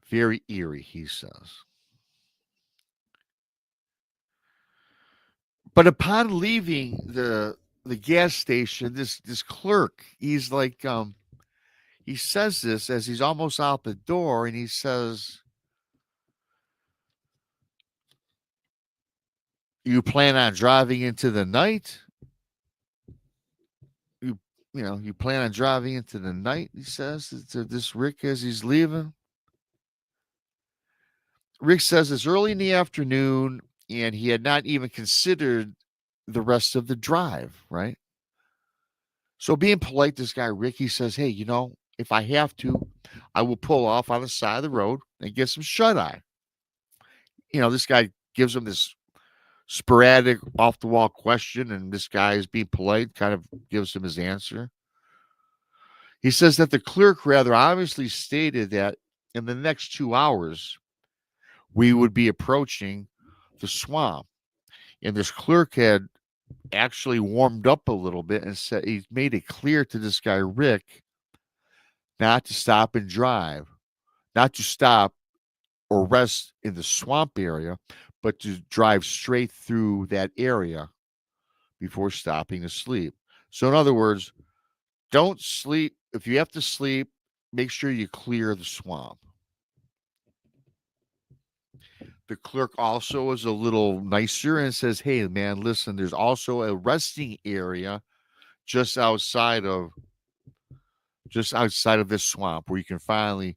Very eerie, he says. But upon leaving the gas station, this clerk, he's like, he says this as he's almost out the door, and he says, "You plan on driving into the night? You you plan on driving into the night?" He says to this Rick as he's leaving. Rick says it's early in the afternoon, and he had not even considered the rest of the drive. Right. So being polite, this guy Ricky says, "Hey, if I have to, I will pull off on the side of the road and get some shut eye." This guy gives him this sporadic, off the wall question, and this guy is being polite, kind of gives him his answer. He says that the clerk rather obviously stated that in the next 2 hours we would be approaching the swamp, and this clerk had actually warmed up a little bit and said he made it clear to this guy Rick not to stop and drive, not to stop or rest in the swamp area, but to drive straight through that area before stopping to sleep. So, in other words, don't sleep. If you have to sleep, make sure you clear the swamp. The clerk also is a little nicer and says, "Hey, man, listen, there's also a resting area just outside of this swamp where you can finally,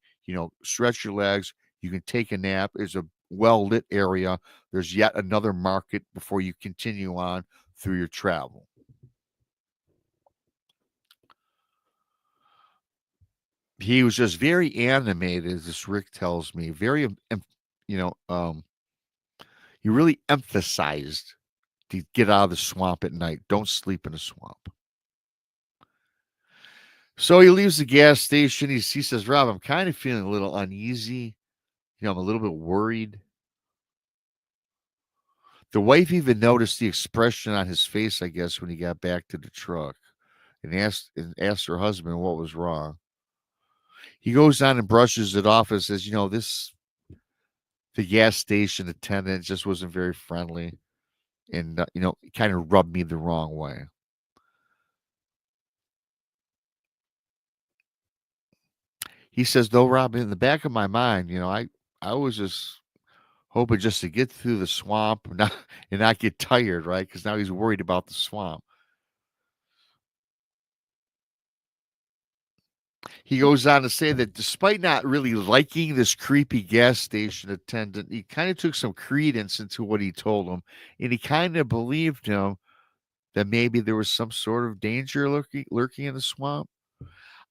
stretch your legs. You can take a nap. It's a well lit area. There's yet another market before you continue on through your travel." He was just very animated, as this Rick tells me. Very, you know, um, he really emphasized to get out of the swamp at night. Don't sleep in a swamp. So he leaves the gas station. He says, "Rob, I'm kind of feeling a little uneasy. I'm a little bit worried." The wife even noticed the expression on his face, I guess, when he got back to the truck, and asked her husband what was wrong. He goes on and brushes it off and says, the gas station attendant just wasn't very friendly, and it kind of rubbed me the wrong way. He says, though, Rob, in the back of my mind, I was just hoping just to get through the swamp and not get tired, right? Because now he's worried about the swamp. He goes on to say that despite not really liking this creepy gas station attendant, he kind of took some credence into what he told him, and he kind of believed him that maybe there was some sort of danger lurking in the swamp.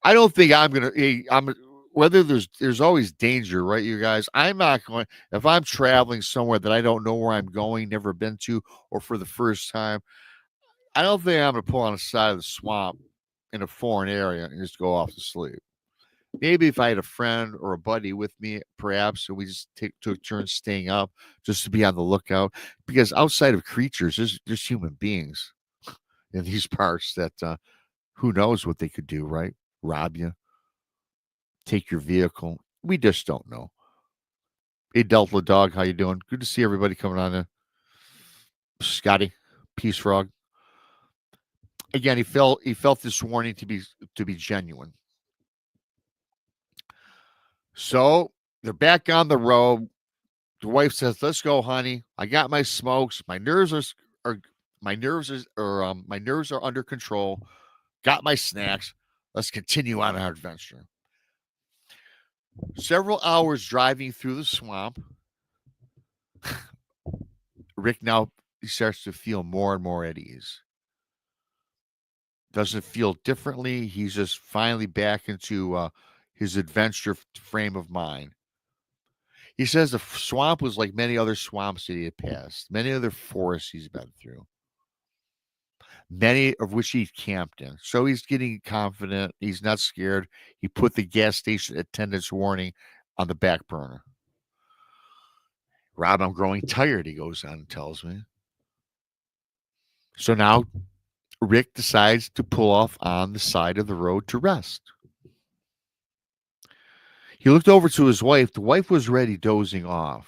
I don't think I'm gonna. I'm whether there's always danger, right, you guys? I'm not going if I'm traveling somewhere that I don't know where I'm going, never been to, or for the first time. I don't think I'm gonna pull on the side of the swamp in a foreign area and just go off to sleep. Maybe if I had a friend or a buddy with me, perhaps, and we just took turns staying up just to be on the lookout. Because outside of creatures, there's human beings in these parts that who knows what they could do, right? Rob you, take your vehicle. We just don't know. Hey, Delta Dog, how you doing? Good to see everybody coming on in. Scotty, Peace Frog. Again, he felt this warning to be genuine. So they're back on the road. The wife says, "Let's go, honey. I got my smokes. My nerves are my nerves are under control. Got my snacks. Let's continue on our adventure." Several hours driving through the swamp, Rick now he starts to feel more and more at ease. Doesn't feel differently. He's just finally back into his adventure frame of mind. He says the swamp was like many other swamps that he had passed, many other forests he's been through, many of which he camped in. So he's getting confident. He's not scared. He put the gas station attendant's warning on the back burner. Rob, I'm growing tired, he goes on and tells me. So now Rick decides to pull off on the side of the road to rest. He looked over to his wife. The wife was already dozing off,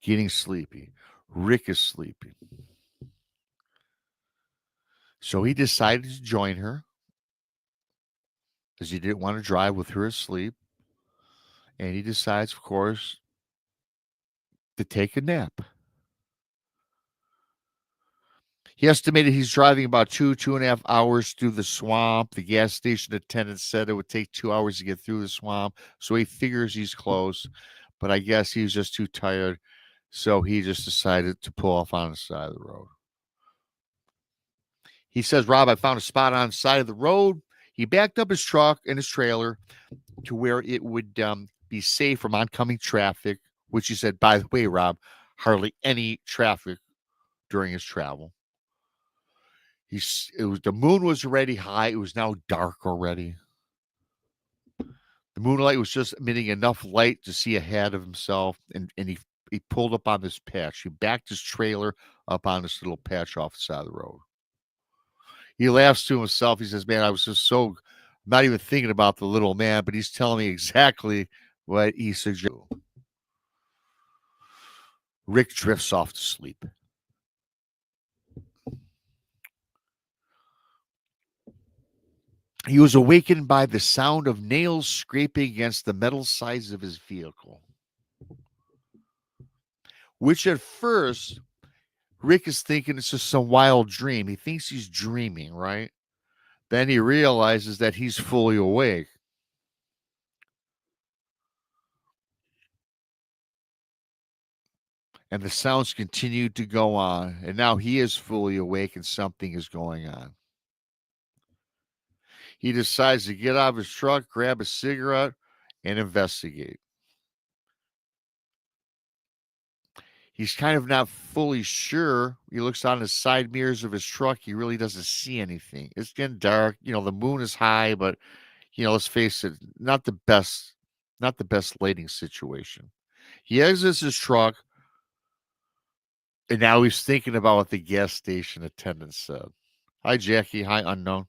getting sleepy. Rick is sleepy. So he decided to join her because he didn't want to drive with her asleep. And he decides, of course, to take a nap. He estimated he's driving about 2.5 hours through the swamp. The gas station attendant said it would take 2 hours to get through the swamp. So he figures he's close, but I guess he was just too tired. So he just decided to pull off on the side of the road. He says, Rob, I found a spot on the side of the road. He backed up his truck and his trailer to where it would be safe from oncoming traffic, which he said, by the way, Rob, hardly any traffic during his travel. The moon was already high. It was now dark already. The moonlight was just emitting enough light to see ahead of himself, and he pulled up on this patch. He backed his trailer up on this little patch off the side of the road. He laughs to himself. He says, man, I was just so not even thinking about the little man, but he's telling me exactly what he suggested. Rick drifts off to sleep. He was awakened by the sound of nails scraping against the metal sides of his vehicle, which at first, Rick is thinking it's just some wild dream. He thinks he's dreaming, right? Then he realizes that he's fully awake. And the sounds continue to go on. And now he is fully awake and something is going on. He decides to get out of his truck, grab a cigarette, and investigate. He's kind of not fully sure. He looks on the side mirrors of his truck. He really doesn't see anything. It's getting dark. The moon is high, but let's face it, not the best lighting situation. He exits his truck, and now he's thinking about what the gas station attendant said. Hi, Jackie. Hi, Unknown.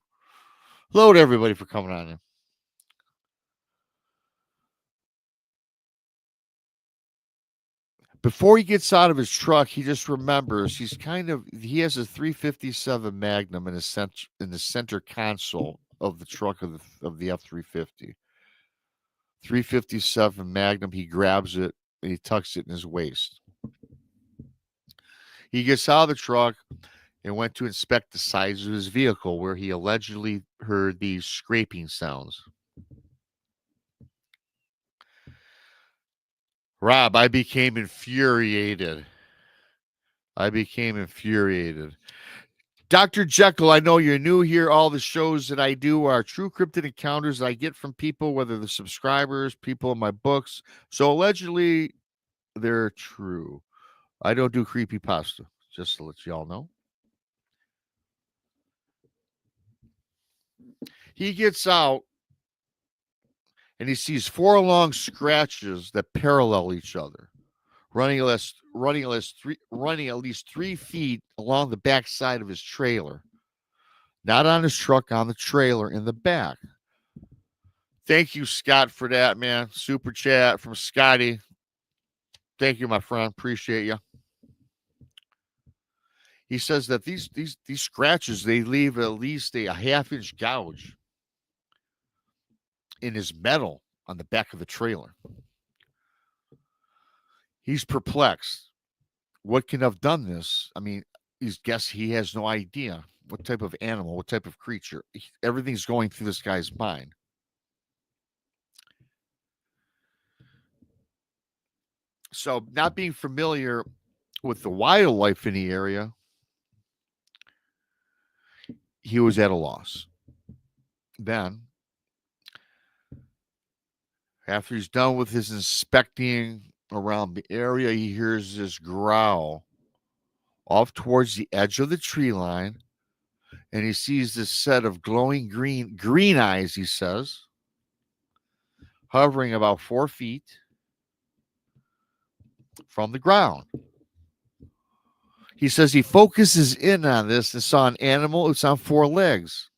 Hello to everybody for coming on in. Before he gets out of his truck, he just remembers he has a 357 Magnum in the center console of the truck of the F-350. 357 Magnum. He grabs it and he tucks it in his waist. He gets out of the truck and went to inspect the sides of his vehicle, where he allegedly heard these scraping sounds. Rob, I became infuriated. Dr. Jekyll, I know you're new here. All the shows that I do are true cryptid encounters that I get from people, whether they're subscribers, people in my books. So allegedly, they're true. I don't do creepypasta, just to let y'all know. He gets out and he sees 4 long scratches that parallel each other, running at least 3 feet along the back side of his trailer. Not on his truck, on the trailer in the back. Thank you, Scott, for that, man. Super chat from Scotty. Thank you, my friend. Appreciate you. He says that these scratches, they leave at least a half-inch gouge in his metal on the back of the trailer. He's perplexed. What can have done this? I mean, he has no idea what type of animal, what type of creature. Everything's going through this guy's mind. So, not being familiar with the wildlife in the area, he was at a loss. Then, After he's done with his inspecting around the area, he hears this growl off towards the edge of the tree line, and he sees this set of glowing green eyes, he says, hovering about 4 feet from the ground. He says he focuses in on this and saw an animal. It's on 4 legs.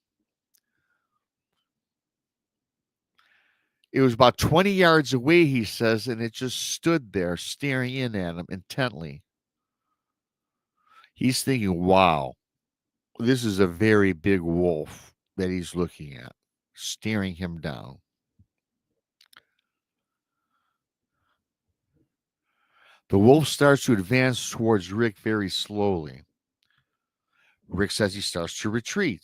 It was about 20 yards away, he says, and it just stood there staring in at him intently. He's thinking, wow, this is a very big wolf that he's looking at, staring him down. The wolf starts to advance towards Rick very slowly. Rick says he starts to retreat.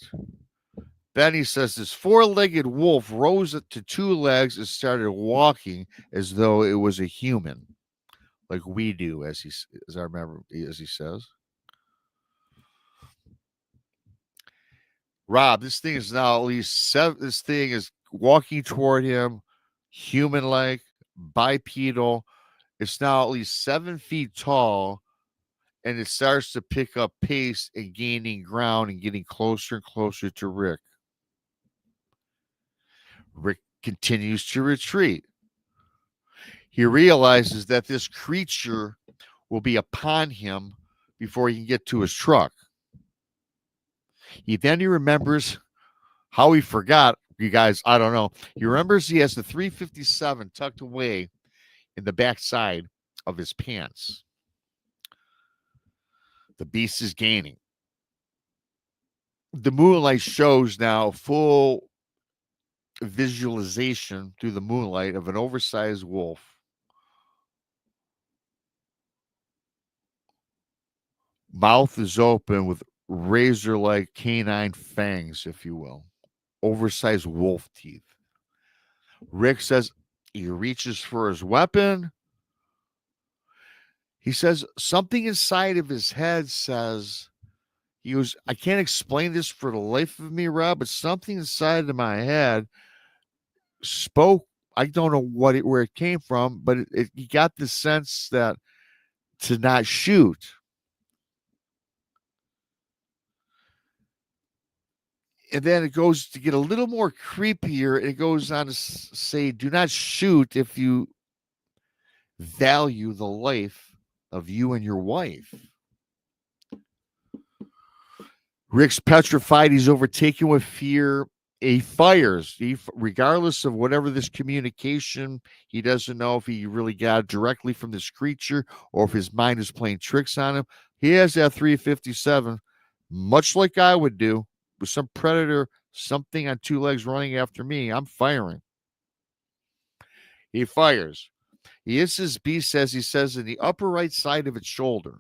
Then he says this 4-legged wolf rose to 2 legs and started walking as though it was a human, like we do, as he says. Rob, this thing is now at least 7. This thing is walking toward him, human-like, bipedal. It's now at least 7 feet tall, and it starts to pick up pace and gaining ground and getting closer and closer to Rick. Rick continues to retreat. He realizes that this creature will be upon him before he can get to his truck. He remembers how he forgot, you guys, I don't know. He remembers he has the 357 tucked away in the backside of his pants. The beast is gaining. The moonlight shows now full visualization through the moonlight of an oversized wolf. Mouth is open with razor-like canine fangs, if you will. Oversized wolf teeth. Rick says he reaches for his weapon. He says something inside of his head says, I can't explain this for the life of me, Rob, but something inside of my head spoke. I don't know where it came from, but you got the sense that to not shoot. And then it goes to get a little more creepier. It goes on to say, do not shoot if you value the life of you and your wife. Rick's petrified. He's overtaken with fear. He fires. Regardless of whatever this communication, he doesn't know if he really got it directly from this creature or if his mind is playing tricks on him. He has that 357, much like I would do with some predator, something on 2 legs running after me. I'm firing. He fires. He hits his beast, as he says, in the upper right side of its shoulder.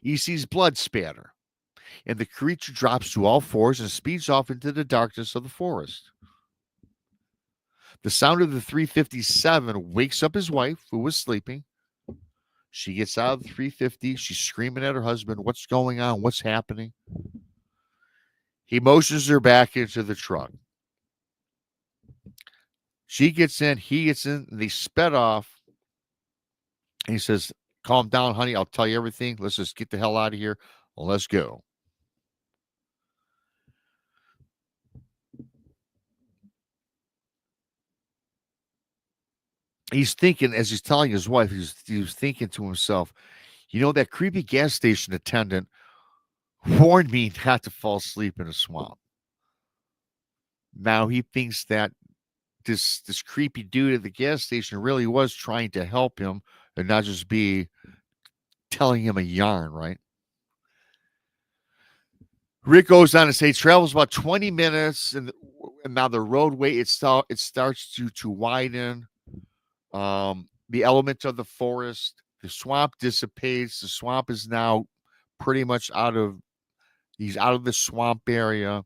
He sees blood spatter, and the creature drops to all 4s and speeds off into the darkness of the forest. The sound of the 357 wakes up his wife, who was sleeping. She gets out of the 350. She's screaming at her husband, what's going on? What's happening? He motions her back into the truck. She gets in, he gets in, and they sped off. And he says, calm down, honey. I'll tell you everything. Let's just get the hell out of here. Let's go. He's thinking, as he's telling his wife, he was thinking to himself, that creepy gas station attendant warned me not to fall asleep in a swamp. Now he thinks that this creepy dude at the gas station really was trying to help him and not just be telling him a yarn, right? Rick goes on to say, travels about 20 minutes, and now the roadway, it starts to widen. The element of the forest, the swamp dissipates. The swamp is now pretty much he's out of the swamp area,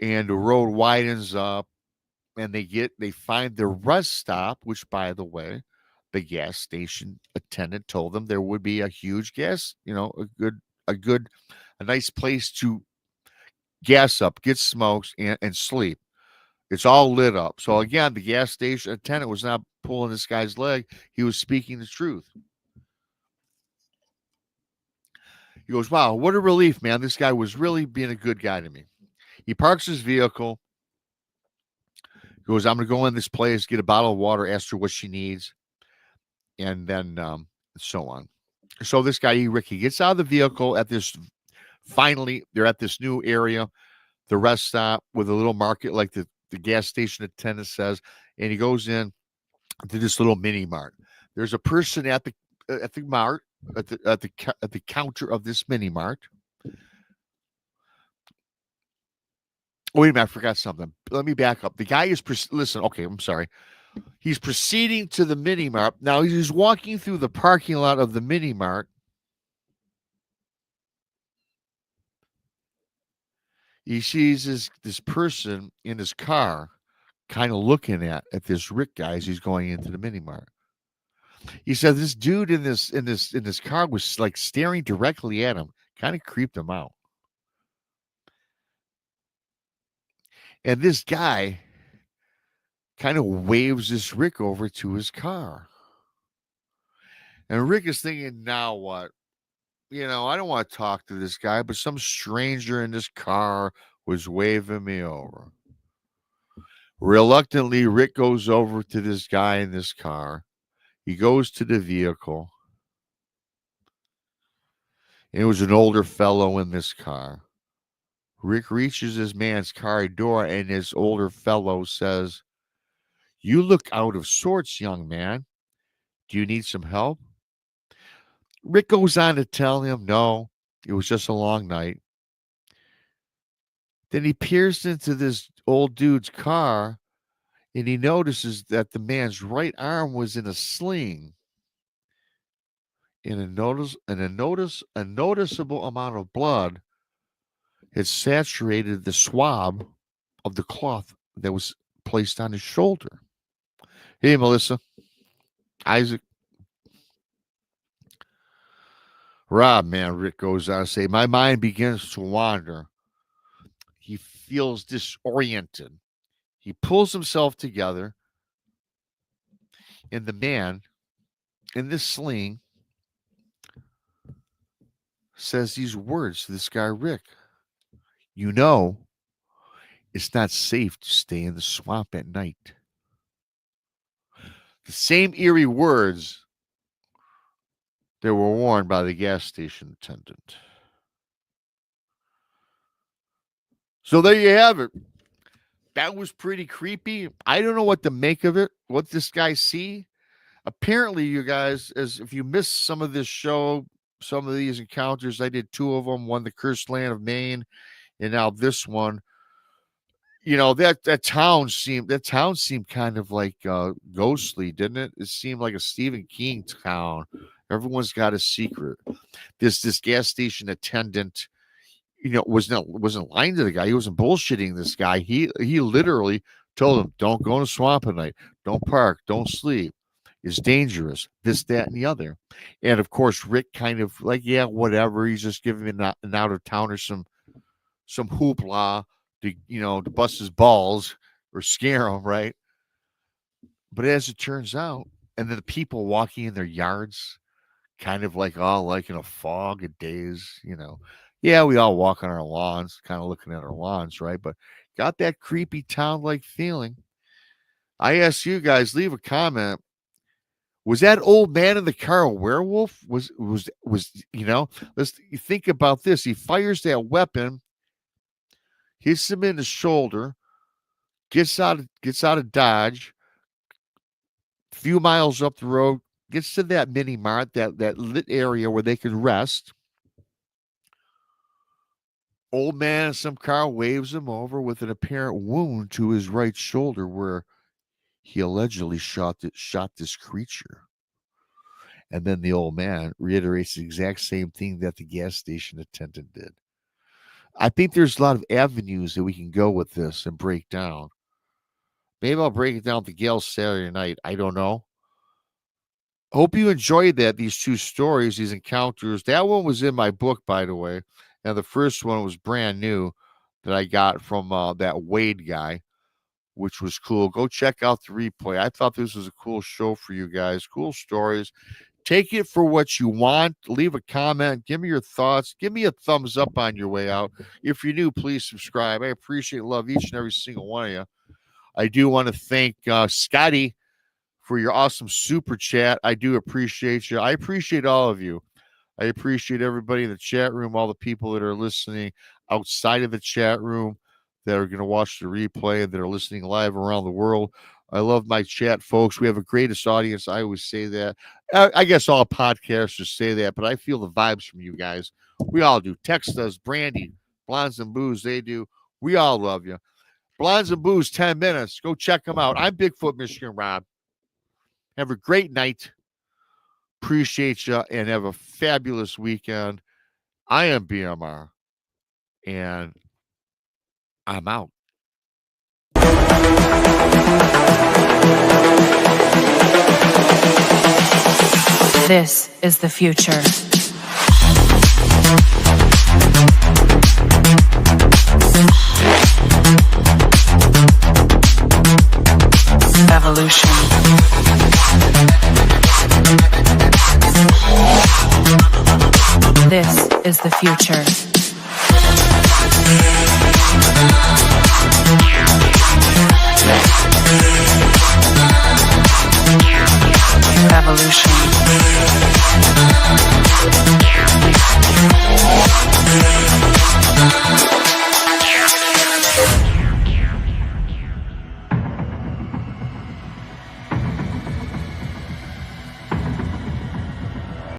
and the road widens up, and they find the rest stop, which, by the way, the gas station attendant told them there would be a huge gas, a nice place to gas up, get smokes, and sleep. It's all lit up. So again, the gas station attendant was not pulling this guy's leg. He was speaking the truth. He goes, wow, what a relief, man. This guy was really being a good guy to me. He parks his vehicle. He goes, I'm going to go in this place, get a bottle of water, ask her what she needs, and then so on. So this guy, Ricky, gets out of the vehicle at this, finally, they're at this new area, the rest stop with a little market like the gas station attendant says, and he goes in to this little mini mart. There's a person at the mart, at the counter of this mini mart. Wait a minute, I forgot something. Let me back up. The guy is listen. Okay, I'm sorry. He's proceeding to the mini mart. Now he's walking through the parking lot of the mini mart. He sees this person in his car, kind of looking at this Rick guy as he's going into the mini mart. He said this dude in this car was like staring directly at him, kind of creeped him out. And this guy kind of waves this Rick over to his car. And Rick is thinking, now what? You know, I don't want to talk to this guy, but some stranger in this car was waving me over. Reluctantly, Rick goes over to this guy in this car. He goes to the vehicle. And it was an older fellow in this car. Rick reaches this man's car door, and this older fellow says, "You look out of sorts, young man. Do you need some help?" Rick goes on to tell him, no, it was just a long night. Then he peers into this old dude's car, and he notices that the man's right arm was in a sling. And a noticeable amount of blood had saturated the swab of the cloth that was placed on his shoulder. Hey, Melissa, Isaac, Rob, man, Rick goes on to say, my mind begins to wander. He feels disoriented. He pulls himself together, and the man in this sling says these words to this guy, Rick. You know, it's not safe to stay in the swamp at night. The same eerie words that were warned by the gas station attendant. So there you have it. That was pretty creepy. I don't know what to make of it, what this guy see. Apparently, you guys, as if you missed some of this show, some of these encounters, I did 2 of them, one the cursed land of Maine, and now this one. You know, that town seemed kind of like ghostly, didn't it? It seemed like a Stephen King town. Everyone's got a secret. This gas station attendant, you know, wasn't lying to the guy. He wasn't bullshitting this guy. He literally told him, don't go in the swamp at night. Don't park. Don't sleep. It's dangerous. This, that, and the other. And of course, Rick kind of like, yeah, whatever. He's just giving an out of towner some hoopla to, you know, to bust his balls or scare him, right? But as it turns out, and then the people walking in their yards, kind of like all like in a fog of days, you know. Yeah, we all walk on our lawns, kind of looking at our lawns, right? But got that creepy town-like feeling. I ask you guys, leave a comment. Was that old man in the car a werewolf? Was you know? Let's think about this. He fires that weapon, hits him in the shoulder, gets out of Dodge, a few miles up the road, gets to that mini mart, that lit area where they can rest. Old man in some car waves him over with an apparent wound to his right shoulder where he allegedly shot this creature. And then the old man reiterates the exact same thing that the gas station attendant did. I think there's a lot of avenues that we can go with this and break down. Maybe I'll break it down to Gail's Saturday night. I don't know. Hope you enjoyed these 2 stories, these encounters. That one was in my book, by the way. And the first one was brand new that I got from that Wade guy. which was cool. Go check out the replay. I thought this was a cool show for you guys. Cool stories. Take it for what you want. Leave a comment. Give me your thoughts. Give me a thumbs up on your way out. If you're new, please subscribe. I appreciate and love each and every single one of you. I do want to thank Scotty for your awesome super chat. I do appreciate you. I appreciate all of you. I appreciate everybody in the chat room, all the people that are listening outside of the chat room that are going to watch the replay and that are listening live around the world. I love my chat, folks. We have a greatest audience. I always say that. I guess all podcasters say that, but I feel the vibes from you guys. We all do. Text us, Brandy, Blondes and Booze, they do. We all love you. Blondes and Booze, 10 minutes. Go check them out. I'm Bigfoot Michigan Rob. Have a great night. Appreciate you and have a fabulous weekend. I am BMR and I'm out. This is the future. Evolution. This is the future. Evolution.